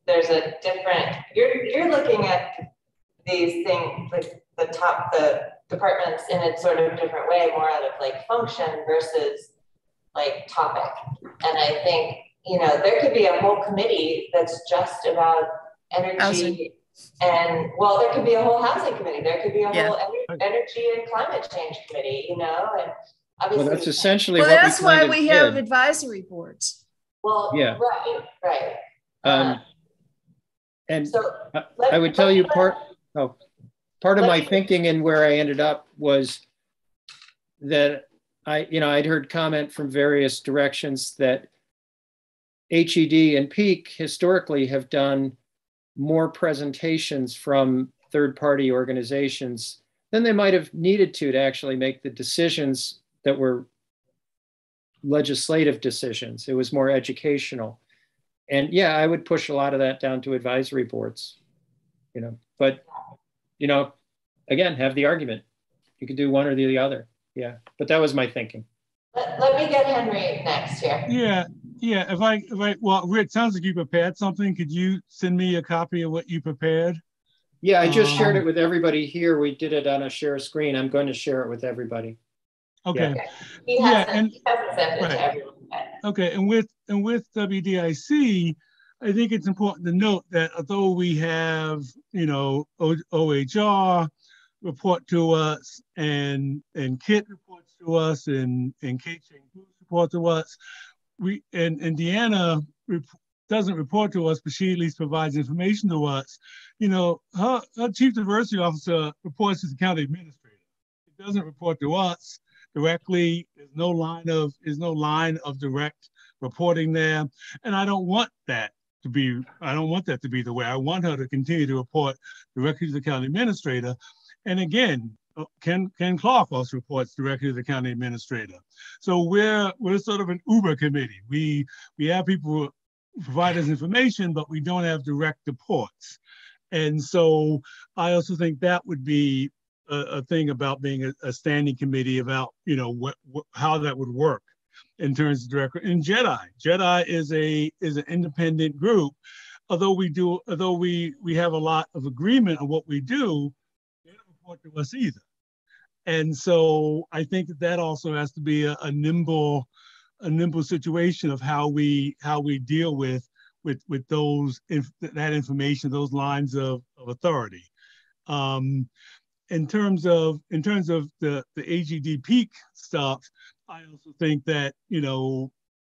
there's a different. You're looking at these things like the departments in a sort of different way, more out of like function versus like topic. And I think there could be a whole committee that's just about energy. Housing. And there could be a whole housing committee. There could be a whole energy and climate change committee, and obviously. Well, that's essentially that's why we have advisory boards. Well, yeah. Right. And so I would tell you part. Oh, part of my thinking and where I ended up was that I'd heard comment from various directions that HED and Peak historically have done more presentations from third-party organizations than they might have needed to actually make the decisions that were legislative decisions. It was more educational. And yeah, I would push a lot of that down to advisory boards, but, again, have the argument. You could do one or the other. Yeah, but that was my thinking. Let me get Henry next here. Yeah. Well, Rick, sounds like you prepared something. Could you send me a copy of what you prepared? Yeah, I just shared it with everybody here. We did it on a share screen. I'm going to share it with everybody. Okay. Yeah. He hasn't sent it to everyone yet. Okay, and with WDIC, I think it's important to note that although we have, OHR report to us and Kit reports to us and Kate Chang report to us, and Deanna doesn't report to us, but she at least provides information to us. Her chief diversity officer reports to the county administrator. It doesn't report to us directly. There's no line of direct reporting there, and I don't want that to be the way. I want her to continue to report directly to the county administrator. And again, Ken Clark also reports directly to the county administrator. So we're sort of an Uber committee. We have people who provide us information, but we don't have direct reports. And so I also think that would be a thing about being a standing committee about, how that would work in terms of direct. And JEDI is an independent group. Although we have a lot of agreement on what we do, they don't report to us either. And so I think that also has to be a nimble situation of how we deal with that information, those lines of authority. In terms of the AGD peak stuff, I also think that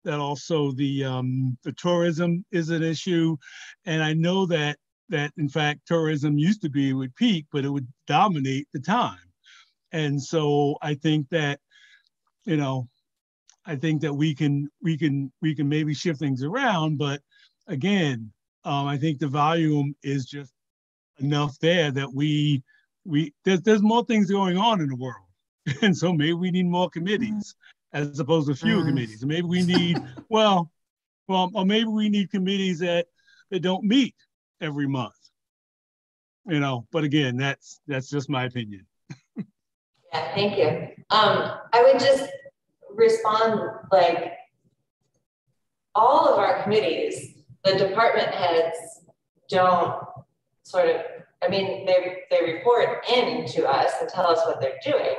that also the tourism is an issue, and I know that in fact tourism used to be with peak, but it would dominate the time, and so I think that we can maybe shift things around, but again, I think the volume is just enough there that there's more things going on in the world. And so maybe we need more committees as opposed to fewer committees. And maybe we need, or maybe we need committees that don't meet every month, but again, that's just my opinion. Yeah, thank you. I would just respond, like, all of our committees, the department heads don't they report in to us and tell us what they're doing,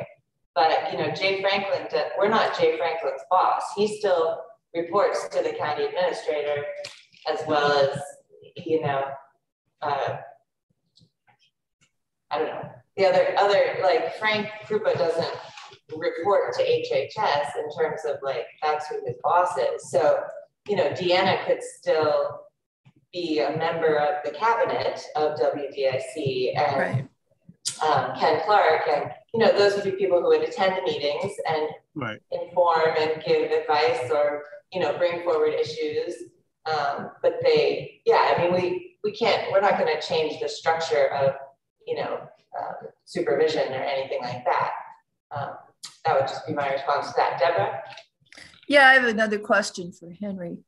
but Jay Franklin, we're not Jay Franklin's boss. He still reports to the county administrator, as well as I don't know, the other like Frank Krupa doesn't report to HHS in terms of like that's who his boss is. So Deanna could still be a member of the cabinet of WDIC, and Ken Clark, and those would be people who would attend the meetings and inform and give advice or bring forward issues. But we can't. We're not going to change the structure of supervision or anything like that. That would just be my response to that. Deborah? Yeah, I have another question for Henry.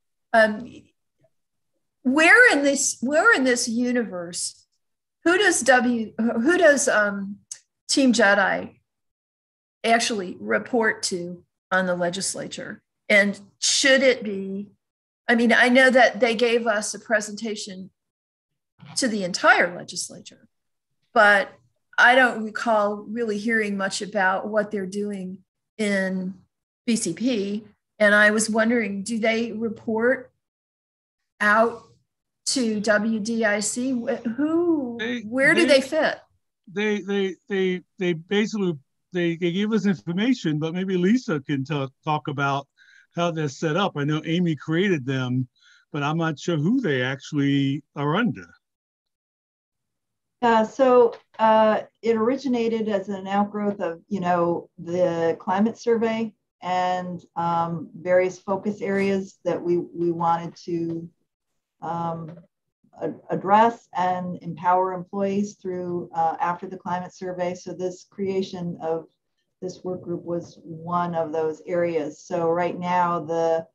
Where in this universe, who does Team Jedi actually report to on the legislature? And should it be, I know that they gave us a presentation to the entire legislature, but I don't recall really hearing much about what they're doing in BCP. And I was wondering, do they report out to WDIC? Where do they fit? They basically give us information, but maybe Lisa can talk about how they're set up. I know Amy created them, but I'm not sure who they actually are under. So it originated as an outgrowth of, the climate survey and various focus areas that we wanted to address and empower employees through after the climate survey. So this creation of this work group was one of those areas. So right now the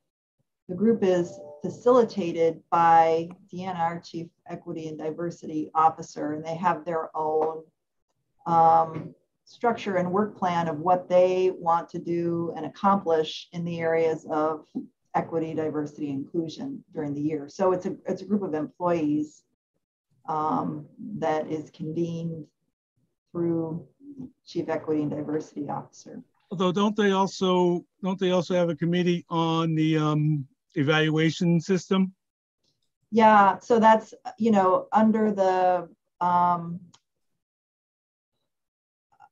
group is facilitated by Deanna, our Chief Equity and Diversity Officer, and they have their own structure and work plan of what they want to do and accomplish in the areas of equity, diversity, inclusion during the year. So it's a group of employees that is convened through Chief Equity and Diversity Officer. Although don't they also have a committee on the evaluation system? Yeah, so that's under the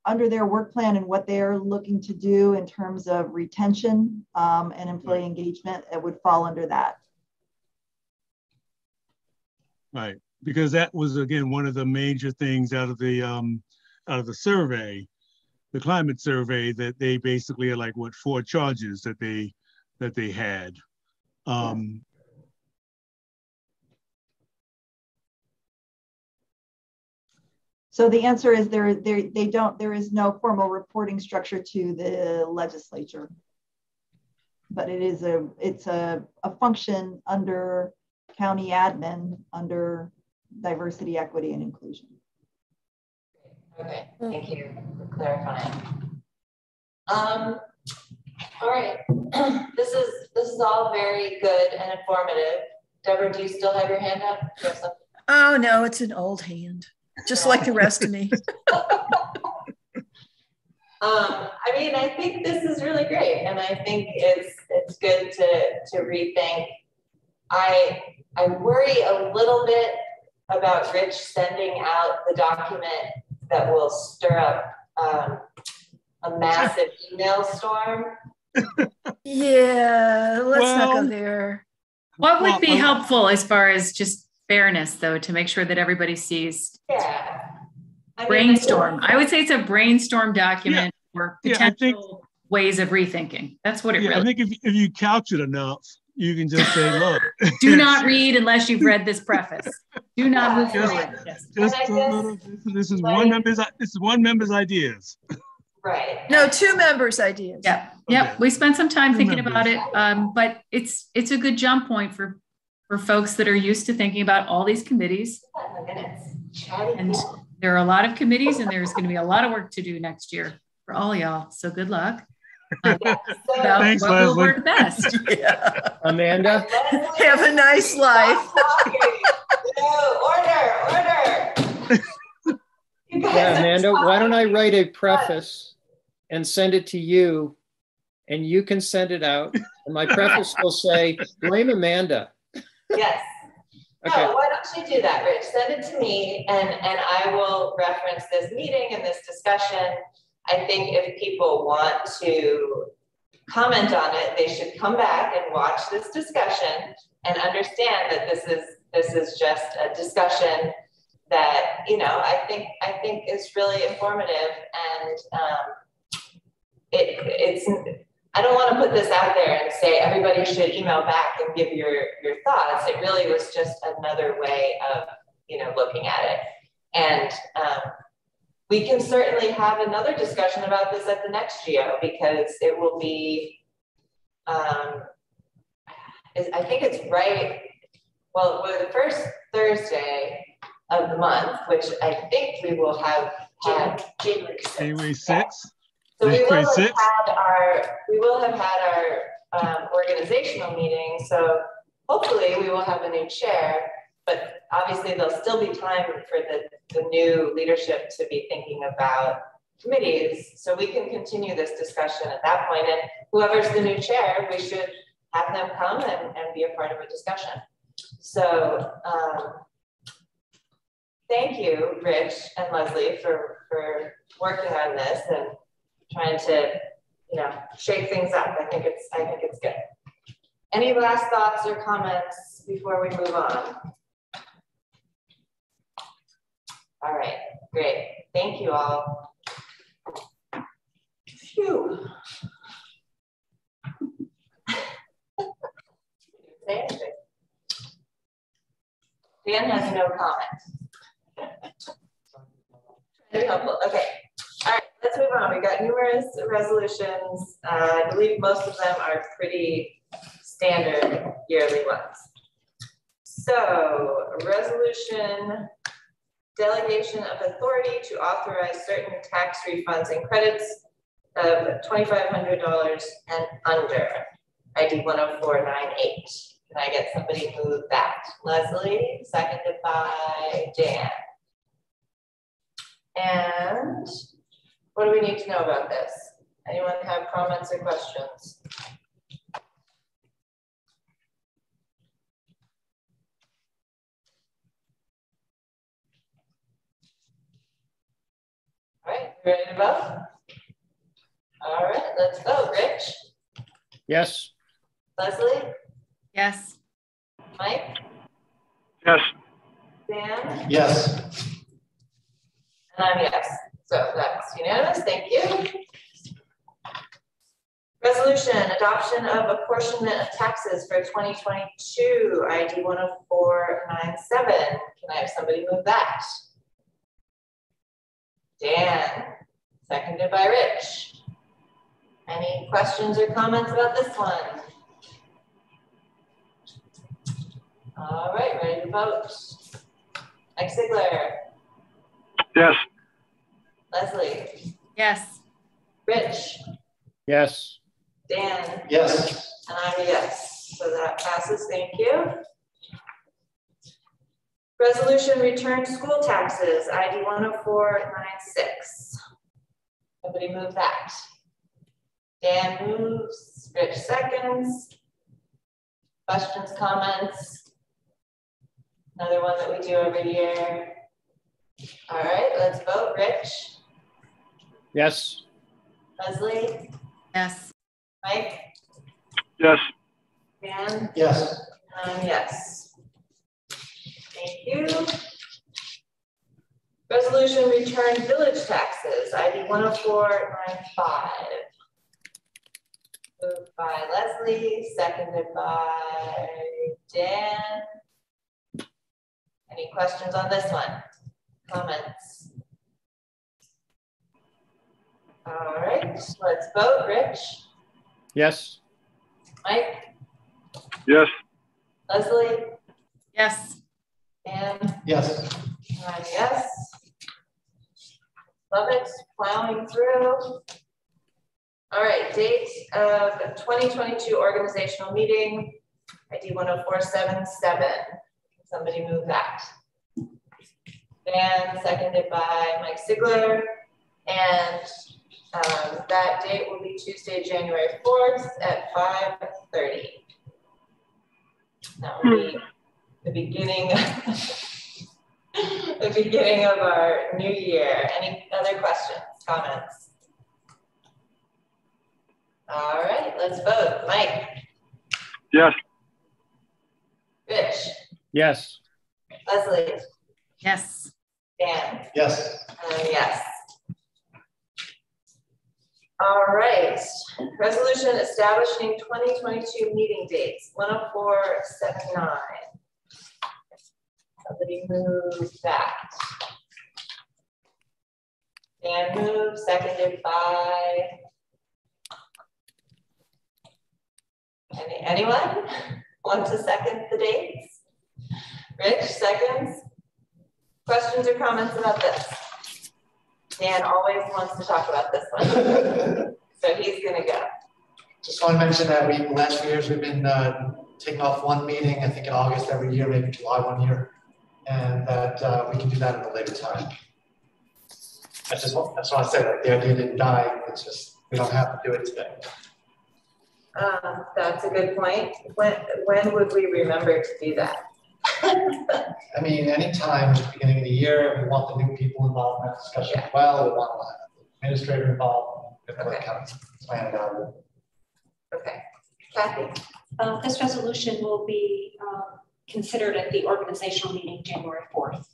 under their work plan and what they're looking to do in terms of retention and employee engagement, it would fall under that. Right, because that was again one of the major things out of the survey, the climate survey, that they basically are like 4 charges that they had. So the answer is there is no formal reporting structure to the legislature, but it's a function under county admin under diversity, equity, and inclusion. Okay, thank you for clarifying. All right, this is all very good and informative. Deborah, do you still have your hand up? Oh no, it's an old hand. Just like the rest of me. I mean, I think this is really great, and I think it's good to rethink. I worry a little bit about Rich sending out the document that will stir up a massive email storm. Yeah, let's not go there. What would be helpful as far as just fairness, though, to make sure that everybody sees? Yeah. Brainstorm. I would say it's a brainstorm document for potential ways of rethinking. That's what it really is. I think if you couch it enough, you can just say, look. Do not read unless you've read this preface. Do not move forward. Yes. This is one member's ideas. Right. No, 2 members' ideas. Yeah. Yep. We spent some time thinking about it, but it's a good jump point for folks that are used to thinking about all these committees. And there are a lot of committees, and there's going to be a lot of work to do next year for all y'all. So good luck. Thanks, what Leslie. will work best. Yeah. Amanda? Have a nice life. Order. Yeah, Amanda, why don't I write a preface and send it to you, and you can send it out. And my preface will say, blame Amanda. Yes. Okay. No, why don't you do that, Rich? Send it to me, and I will reference this meeting and this discussion. I think if people want to comment on it, they should come back and watch this discussion and understand that this is just a discussion that, I think is really informative, and I don't want to put this out there and say everybody should email back and give your thoughts. It really was just another way of, looking at it. And we can certainly have another discussion about this at the next GO, because it will be, I think it's right, well, we're the first Thursday of the month, which I think we will have had January 6th. So we will have had our organizational meeting. So hopefully we will have a new chair, but obviously there'll still be time for the new leadership to be thinking about committees. So we can continue this discussion at that point. And whoever's the new chair, we should have them come and be a part of a discussion. So thank you, Rich and Leslie, for working on this and trying to, shake things up. I think it's good. Any last thoughts or comments before we move on? All right, great. Thank you all. Phew. Dan has no comment. Very helpful. Okay. All right, let's move on. We've got numerous resolutions. I believe most of them are pretty standard yearly ones. So, resolution delegation of authority to authorize certain tax refunds and credits of $2,500 and under, ID 10498. Can I get somebody move that? Leslie, seconded by Dan. And what do we need to know about this? Anyone have comments or questions? All right, ready to vote? All right, let's vote. Rich? Yes. Leslie? Yes. Mike? Yes. Dan? Yes. And I'm yes. So that's unanimous. Thank you. Resolution, adoption of apportionment of taxes for 2022, ID 10497. Can I have somebody move that? Dan, seconded by Rich. Any questions or comments about this one? All right, ready to vote. Mike Sigler. Yes. Leslie. Yes. Rich. Yes. Dan. Yes. And I'm a yes. So that passes. Thank you. Resolution return school taxes, ID 10496. Somebody move that. Dan moves, Rich seconds. Questions, comments? Another one that we do every year. All right, let's vote. Rich? Yes. Leslie? Yes. Mike? Yes. Dan? Yes. Yes. Thank you. Resolution return village taxes, ID 10495. Moved by Leslie, seconded by Dan. Any questions on this one? Comments? All right, let's vote. Rich? Yes. Mike? Yes. Leslie? Yes. Dan? Yes. Yes. Love it, plowing through. All right, date of 2022 organizational meeting, ID 10477. Somebody move that. Dan, seconded by Mike Sigler. And that date will be Tuesday, January 4th at 5:30. That will be the beginning the beginning of our new year. Any other questions, comments? All right, let's vote. Mike? Yes. Rich? Yes. Leslie? Yes. Dan? Yes. Yes. All right, resolution establishing 2022 meeting dates, 10479. Somebody move that. Dan move, seconded by anyone want to second the dates? Rich, seconds. Questions or comments about this? Dan always wants to talk about this one, so he's gonna go. Just want to mention that the last few years we've been taking off one meeting, I think in August every year, maybe July one year, and that we can do that at a later time. I just want to say that the idea didn't die. It's just we don't have to do it today. That's a good point. When would we remember to do that? I mean, anytime at the beginning of the year, we want the new people involved in that discussion as well. We want to have the administrator involved. Okay. Kind of plan it out. Okay. Kathy? This resolution will be considered at the organizational meeting January 4th.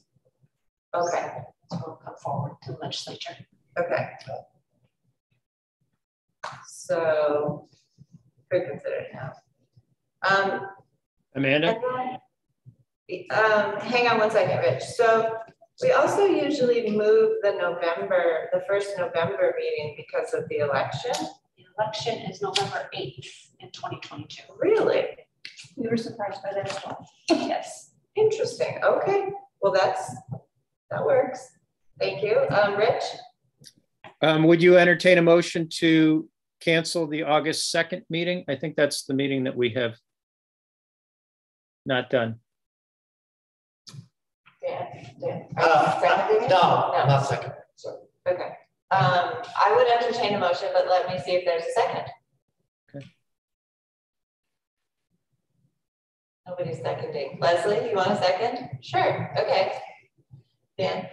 Okay. will come forward to the legislature. Okay. So could consider it now. Amanda? Hang on one second, Rich. So we also usually move the first November meeting because of the election. The election is November 8th in 2022. Really? We were surprised by that as well. Yes. Interesting. Okay. Well, that works. Thank you. Rich? Would you entertain a motion to cancel the August 2nd meeting? I think that's the meeting that we have not done. Dan. No, I'm not second. Sorry. Okay. I would entertain a motion, but let me see if there's a second. Okay. Nobody's seconding. Leslie, you want a second? Sure. Okay. Dan?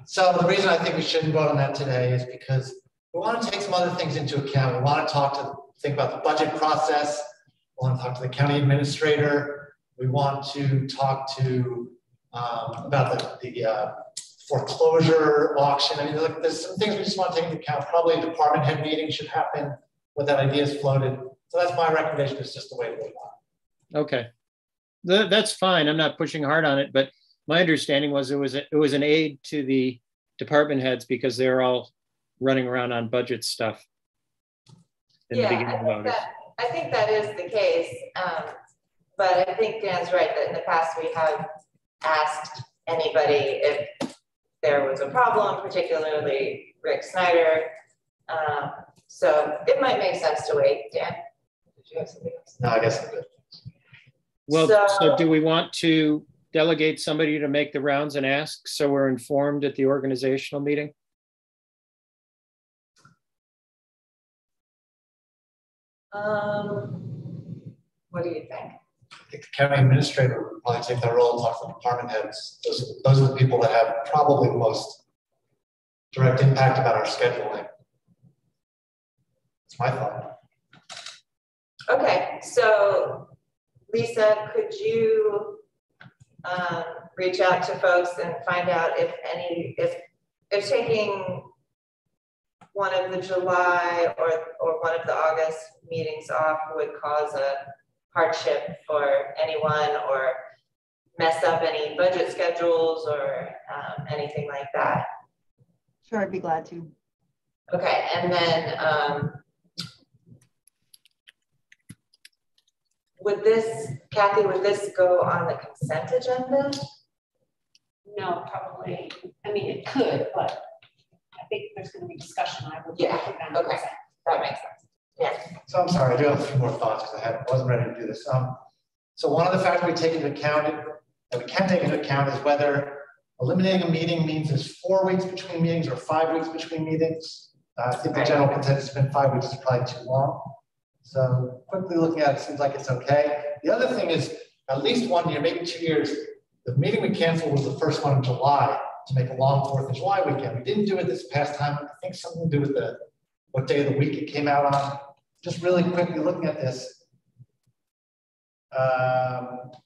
So the reason I think we shouldn't vote on that today is because we want to take some other things into account. We want to think about the budget process. We want to talk to the county administrator. We want to talk to about the foreclosure auction. I mean, there's some things we just want to take into account. Probably a department head meeting should happen when that idea is floated. So that's my recommendation. It's just the way we want. Okay, that's fine. I'm not pushing hard on it, but my understanding was it was an aid to the department heads because they're all running around on budget stuff in the beginning of August. I think that is the case, but I think Dan's right that in the past we have asked anybody if there was a problem, particularly Rick Snyder. So it might make sense to wait. Dan, did you have something else? No, I guess I'm good. Well, so do we want to delegate somebody to make the rounds and ask so we're informed at the organizational meeting? What do you think? I think the county administrator would probably take that role and talk to the department heads. Those are the people that have probably the most direct impact about our scheduling. That's my thought. Okay, so Lisa, could you reach out to folks and find out if taking one of the July or one of the August meetings off would cause a hardship for anyone or mess up any budget schedules or anything like that? Sure, I'd be glad to. Okay, and then Kathy, would this go on the consent agenda? No, probably. I mean, it could, but I think there's going to be discussion. I would. Yeah. Okay, that makes sense. Yeah. So I'm sorry, I do have a few more thoughts because I wasn't ready to do this. So one of the factors we take into account that we can take into account is whether eliminating a meeting means there's 4 weeks between meetings or 5 weeks between meetings. I think the general consensus has been 5 weeks is probably too long. So quickly looking at it, seems like it's okay. The other thing is at least 1 year, maybe 2 years, the meeting we canceled was the first one in July to make a long 4th of July weekend. We didn't do it this past time. I think something to do with what day of the week it came out on. Just really quickly looking at this.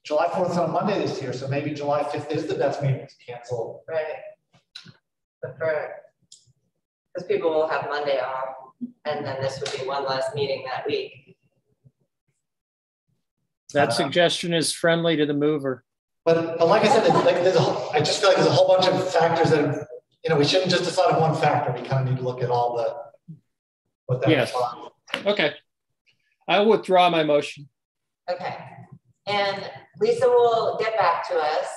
July 4th is on Monday this year, so maybe July 5th is the best meeting to cancel. Right. Because people will have Monday off, and then this would be one less meeting that week. That suggestion is friendly to the mover. But like I said, I just feel like there's a whole bunch of factors that, we shouldn't just decide on one factor. We kind of need to look at all what that yes. Okay. I will withdraw my motion. Okay. And Lisa will get back to us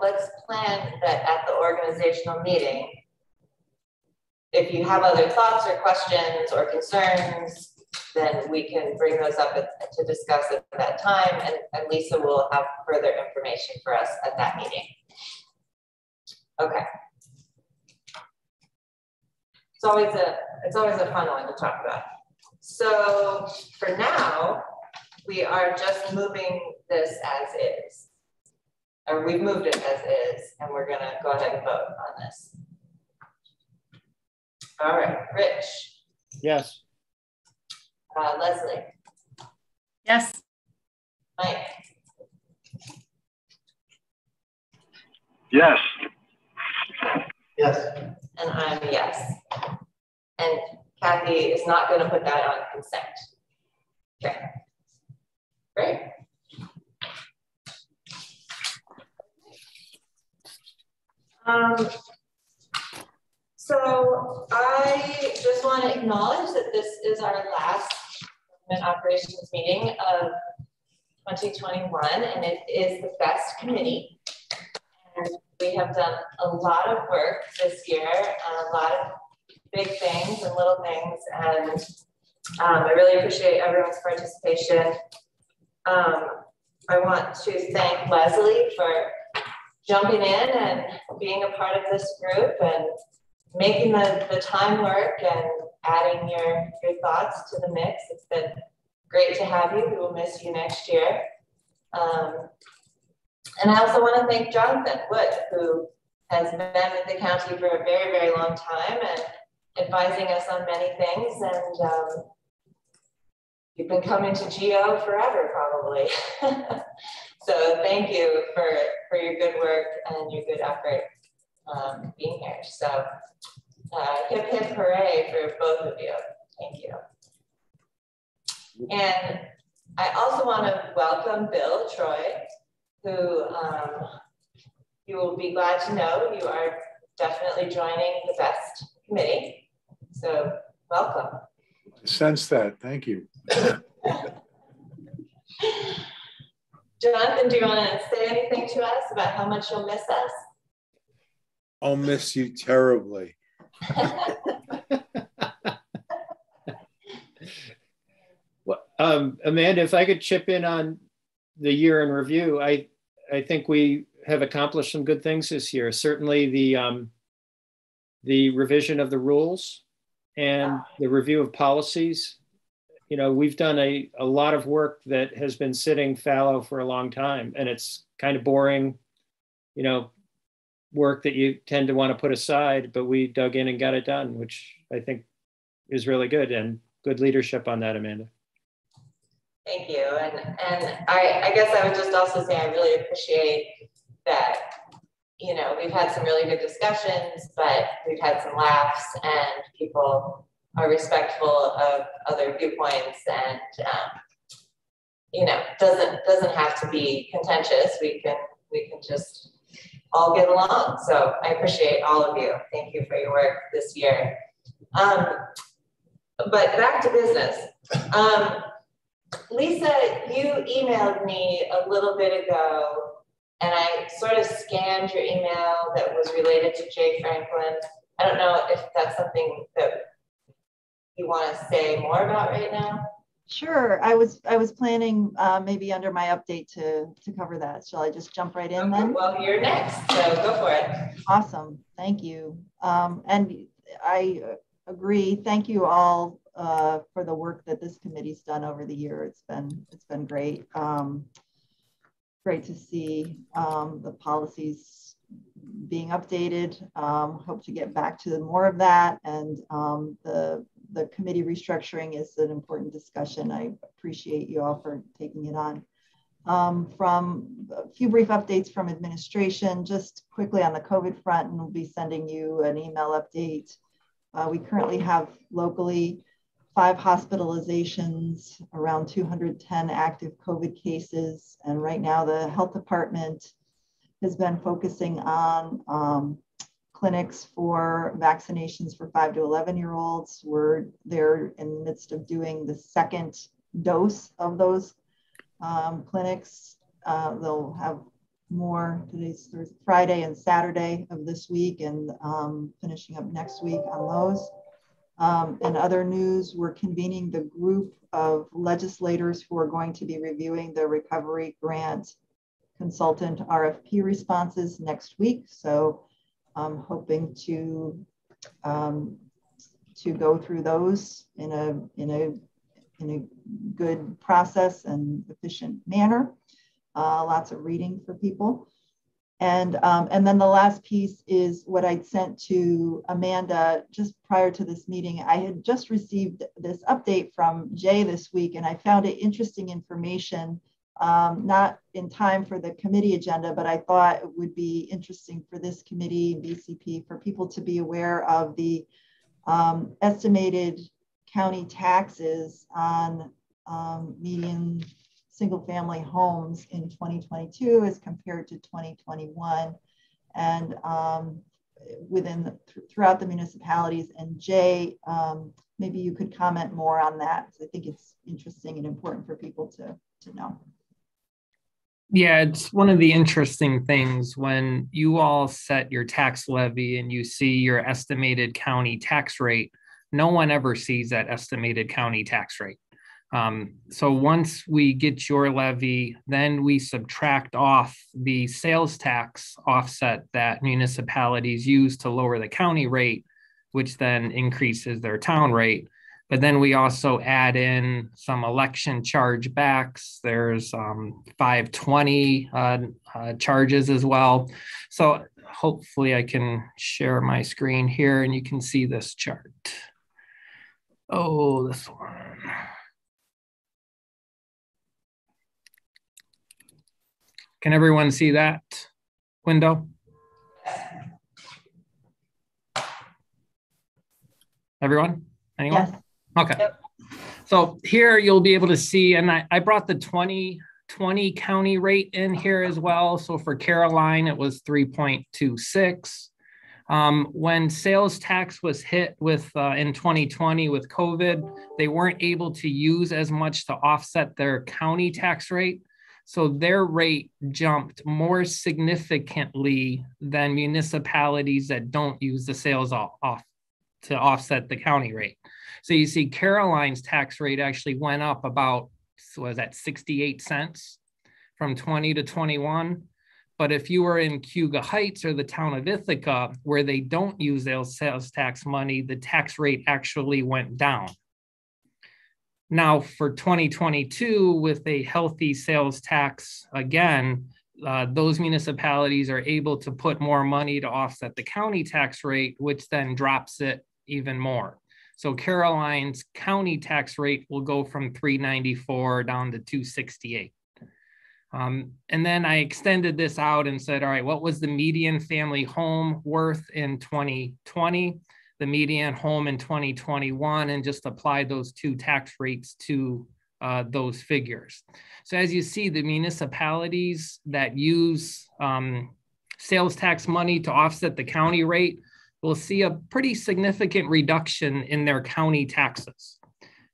let's plan that at the organizational meeting, if you have other thoughts or questions or concerns, then we can bring those up to discuss at that time, and Lisa will have further information for us at that meeting. Okay. It's always a fun one to talk about. So for now, we are just moving this as is. Or we've moved it as is, and we're gonna go ahead and vote on this. All right, Rich. Yes. Leslie. Yes. Mike. Yes. Yes. And I'm a yes. And Kathy is not going to put that on consent. Okay. Great. So I just want to acknowledge that this is our last government operations meeting of 2021, and it is the best committee. And we have done a lot of work this year, and a lot of big things and little things, and I really appreciate everyone's participation. I want to thank Leslie for jumping in and being a part of this group and making the time work and adding your thoughts to the mix. It's been great to have you. We will miss you next year. And I also want to thank Jonathan Wood, who has been with the county for a very, very long time and advising us on many things. And you've been coming to GO forever, probably. So thank you for your good work and your good effort being here. So hip hip hooray for both of you. Thank you. And I also want to welcome Bill Troy, who you will be glad to know you are definitely joining the best committee. So welcome. I sense that. Thank you. Jonathan, do you want to say anything to us about how much you'll miss us? I'll miss you terribly. Well, Amanda, if I could chip in on the year in review, I think we have accomplished some good things this year. Certainly the revision of the rules and the review of policies. You know, we've done a lot of work that has been sitting fallow for a long time, and it's kind of boring, you know, work that you tend to want to put aside, but we dug in and got it done, which I think is really good, and good leadership on that, Amanda. Thank you. And I guess I would just also say I really appreciate that, you know, we've had some really good discussions, but we've had some laughs, and people are respectful of other viewpoints, and you know, doesn't have to be contentious. We can just all get along. So I appreciate all of you. Thank you for your work this year. But back to business. Lisa, you emailed me a little bit ago, and I sort of scanned your email that was related to Jay Franklin. I don't know if that's something that you want to say more about right now? Sure. I was planning maybe under my update to cover that. Shall I just jump right in then? Well, you're next, so go for it. Awesome. Thank you. And I agree. Thank you all for the work that this committee's done over the year. It's been great. Great to see the policies being updated. Hope to get back to more of that, and the committee restructuring is an important discussion. I appreciate you all for taking it on. From a few brief updates from administration, just quickly on the COVID front, and we'll be sending you an email update. We currently have locally 5 hospitalizations, around 210 active COVID cases. And right now the health department has been focusing on clinics for vaccinations for 5 to 11-year-olds. They're in the midst of doing the second dose of those clinics. They'll have more. Today's Thursday, Friday and Saturday of this week, and finishing up next week on those. And other news, we're convening the group of legislators who are going to be reviewing the recovery grant consultant RFP responses next week. So I'm hoping to go through those in a good process and efficient manner. Lots of reading for people. And then the last piece is what I'd sent to Amanda just prior to this meeting. I had just received this update from Jay this week, and I found it interesting information not in time for the committee agenda, but I thought it would be interesting for this committee, BCP, for people to be aware of the estimated county taxes on median single-family homes in 2022 as compared to 2021, and throughout the municipalities. And Jay, maybe you could comment more on that, because I think it's interesting and important for people to know. Yeah, it's one of the interesting things when you all set your tax levy and you see your estimated county tax rate, no one ever sees that estimated county tax rate. So once we get your levy, then we subtract off the sales tax offset that municipalities use to lower the county rate, which then increases their town rate. But then we also add in some election chargebacks. There's 520 charges as well. So hopefully I can share my screen here and you can see this chart. Oh, this one. Can everyone see that window? Everyone? Anyone? Yes. Okay. Yep. So here you'll be able to see, and I brought the 2020 county rate in here as well. So for Caroline, it was 3.26. When sales tax was hit with in 2020 with COVID, they weren't able to use as much to offset their county tax rate. So their rate jumped more significantly than municipalities that don't use the sales off to offset the county rate. So you see Caroline's tax rate actually went up about, was that 68 cents from 20 to 21. But if you were in Cayuga Heights or the town of Ithaca, where they don't use their sales tax money, the tax rate actually went down. Now for 2022, with a healthy sales tax, again, those municipalities are able to put more money to offset the county tax rate, which then drops it even more. So Caroline's county tax rate will go from 394 down to 268. And then I extended this out and said, all right, what was the median family home worth in 2020, the median home in 2021, and just applied those two tax rates to those figures. So as you see, the municipalities that use sales tax money to offset the county rate will see a pretty significant reduction in their county taxes.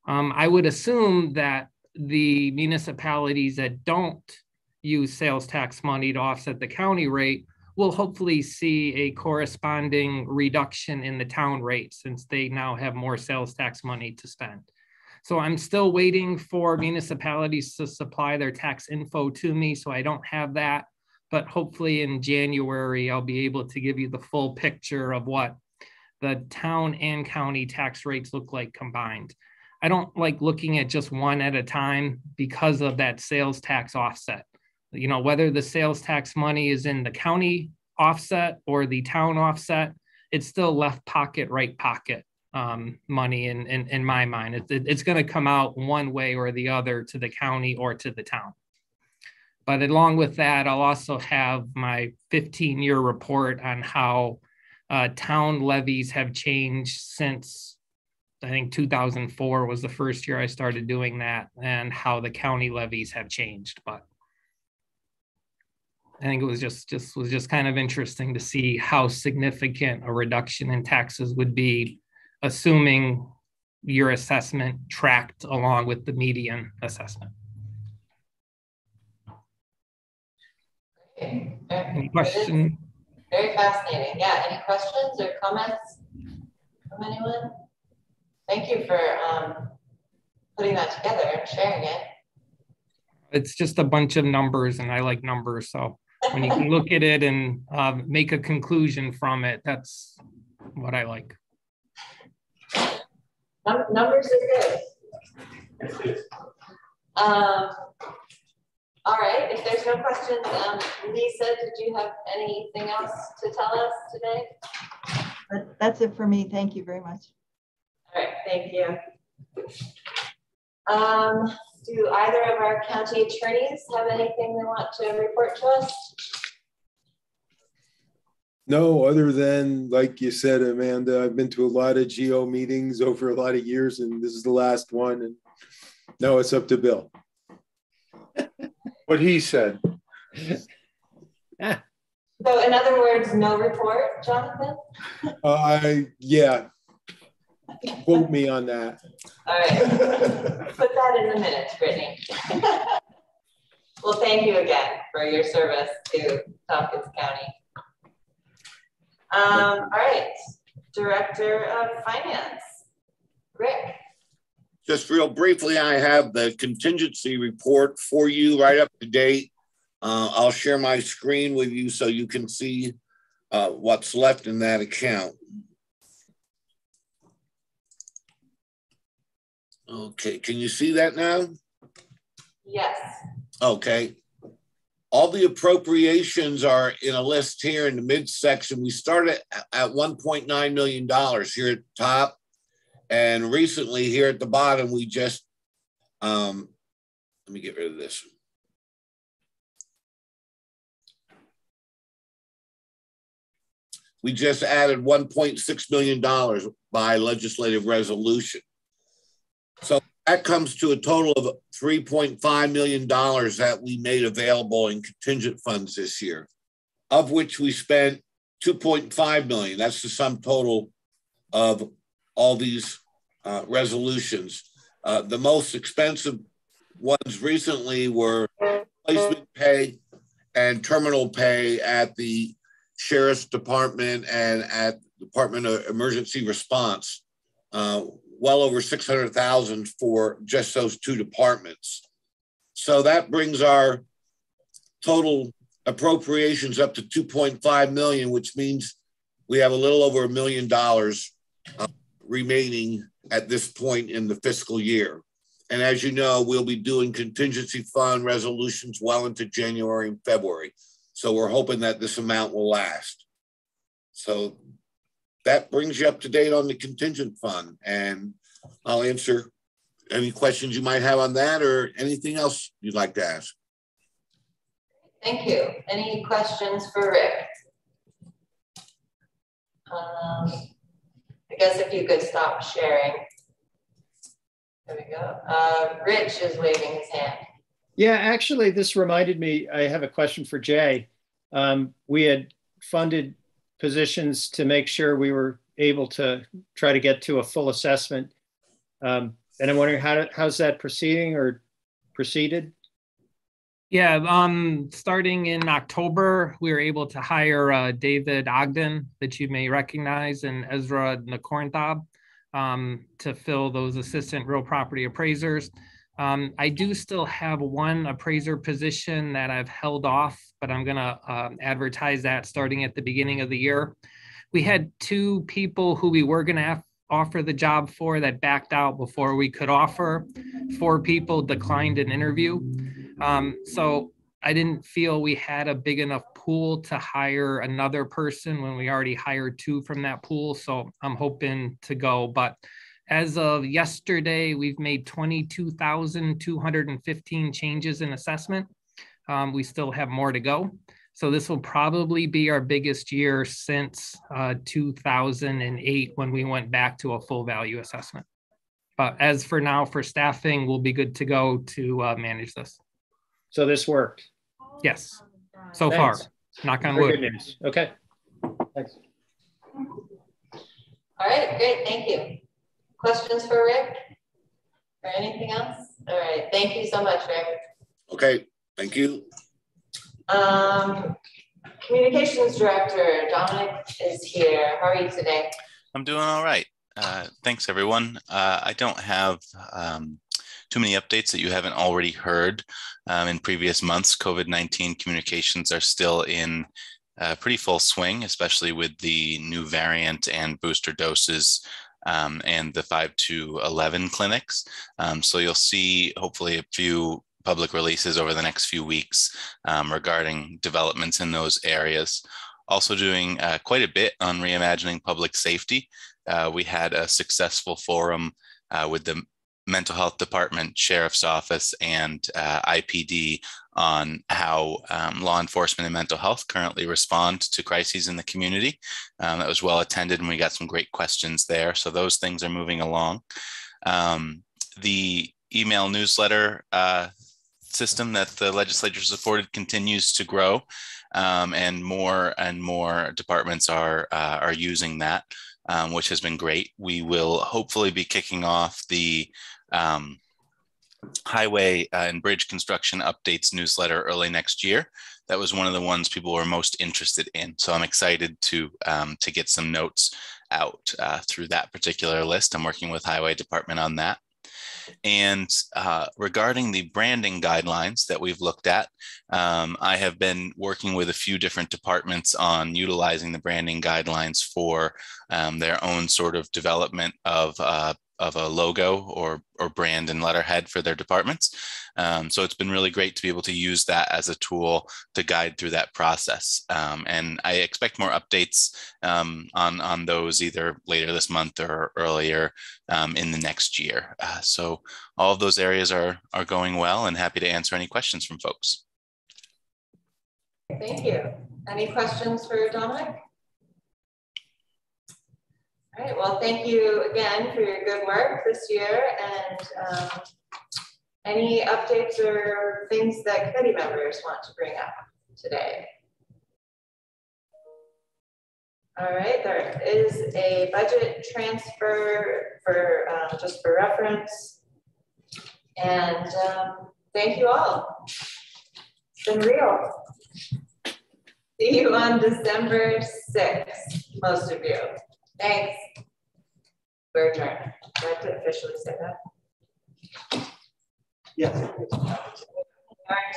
I would assume that the municipalities that don't use sales tax money to offset the county rate will hopefully see a corresponding reduction in the town rate, since they now have more sales tax money to spend. So I'm still waiting for municipalities to supply their tax info to me, so I don't have that. But hopefully in January, I'll be able to give you the full picture of what the town and county tax rates look like combined. I don't like looking at just one at a time because of that sales tax offset. You know, whether the sales tax money is in the county offset or the town offset, it's still left pocket, right pocket money in my mind. It's going to come out one way or the other to the county or to the town. But along with that, I'll also have my 15-year report on how town levies have changed since, I think 2004 was the first year I started doing that, and how the county levies have changed. But I think it was just kind of interesting to see how significant a reduction in taxes would be, assuming your assessment tracked along with the median assessment. Any questions? Very fascinating. Yeah, any questions or comments from anyone? Thank you for putting that together and sharing it. It's just a bunch of numbers, and I like numbers. So when you can look at it and make a conclusion from it, that's what I like. Numbers are good. All right, if there's no questions, Lisa, did you have anything else to tell us today? That's it for me. Thank you very much. All right, thank you. Do either of our county attorneys have anything they want to report to us? No, other than, like you said, Amanda, I've been to a lot of GO meetings over a lot of years, and this is the last one. And now it's up to Bill. What he said. So in other words, no report, Jonathan? Yeah. Quote me on that. All right. Put that in the minutes, Brittany. Well, thank you again for your service to Tompkins County. All right, Director of Finance, Rick. Just real briefly, I have the contingency report for you right up to date. I'll share my screen with you so you can see what's left in that account. Okay, can you see that now? Yes. Okay. All the appropriations are in a list here in the midsection. We started at $1.9 million here at the top. And recently here at the bottom, we just, let me get rid of this. We just added $1.6 million by legislative resolution. So that comes to a total of $3.5 million that we made available in contingent funds this year, of which we spent $2.5 million. That's the sum total of all these resolutions. The most expensive ones recently were placement pay and terminal pay at the Sheriff's Department and at Department of Emergency Response. Well over $600,000 for just those two departments. So that brings our total appropriations up to $2.5 million, which means we have a little over $1 million remaining at this point in the fiscal year. And as you know, we'll be doing contingency fund resolutions well into January and February. So we're hoping that this amount will last. So that brings you up to date on the contingent fund, and I'll answer any questions you might have on that or anything else you'd like to ask. Thank you. Any questions for Rick? I guess if you could stop sharing. There we go. Rich is waving his hand. Yeah, actually, this reminded me, I have a question for Jay. We had funded positions to make sure we were able to try to get to a full assessment. And I'm wondering how's that proceeding or proceeded? Yeah, starting in October, we were able to hire David Ogden, that you may recognize, and Ezra Nakornthab to fill those assistant real property appraisers. I do still have one appraiser position that I've held off, but I'm gonna advertise that starting at the beginning of the year. We had two people who we were gonna offer the job for that backed out before we could offer. 4 people declined an interview. So I didn't feel we had a big enough pool to hire another person when we already hired 2 from that pool. So I'm hoping to go, but as of yesterday, we've made 22,215 changes in assessment. We still have more to go. So this will probably be our biggest year since 2008 when we went back to a full value assessment. But as for now, for staffing, we'll be good to go to manage this. So this worked? Yes, so Thanks. far, knock on Very wood. good news. Okay, thanks. All right, great, thank you. Questions for Rick or anything else? All right, thank you so much, Rick. Okay, thank you. Communications Director, Dominic is here. How are you today? I'm doing all right. Thanks, everyone. I don't have too many updates that you haven't already heard. In previous months, COVID-19 communications are still in pretty full swing, especially with the new variant and booster doses and the 5 to 11 clinics. So you'll see hopefully a few public releases over the next few weeks regarding developments in those areas. Also doing quite a bit on reimagining public safety. We had a successful forum with the mental health department, sheriff's office, and IPD on how law enforcement and mental health currently respond to crises in the community. That was well attended, and we got some great questions there. So those things are moving along. The email newsletter system that the legislature supported continues to grow, and more departments are using that, which has been great. We will hopefully be kicking off the highway and bridge construction updates newsletter early next year. That was one of the ones people were most interested in. So I'm excited to get some notes out through that particular list. I'm working with Highway Department on that. And regarding the branding guidelines that we've looked at, I have been working with a few different departments on utilizing the branding guidelines for their own sort of development of a logo or brand and letterhead for their departments. So it's been really great to be able to use that as a tool to guide through that process. And I expect more updates on those either later this month or earlier in the next year. So all of those areas are going well, and happy to answer any questions from folks. Thank you. Any questions for Dominic? All right, well, thank you again for your good work this year, and any updates or things that committee members want to bring up today? All right, there is a budget transfer for just for reference, and thank you all. It's been real. See you on December 6th, most of you. Thanks. We're adjourned. Do I have to officially say that? Yes. All right.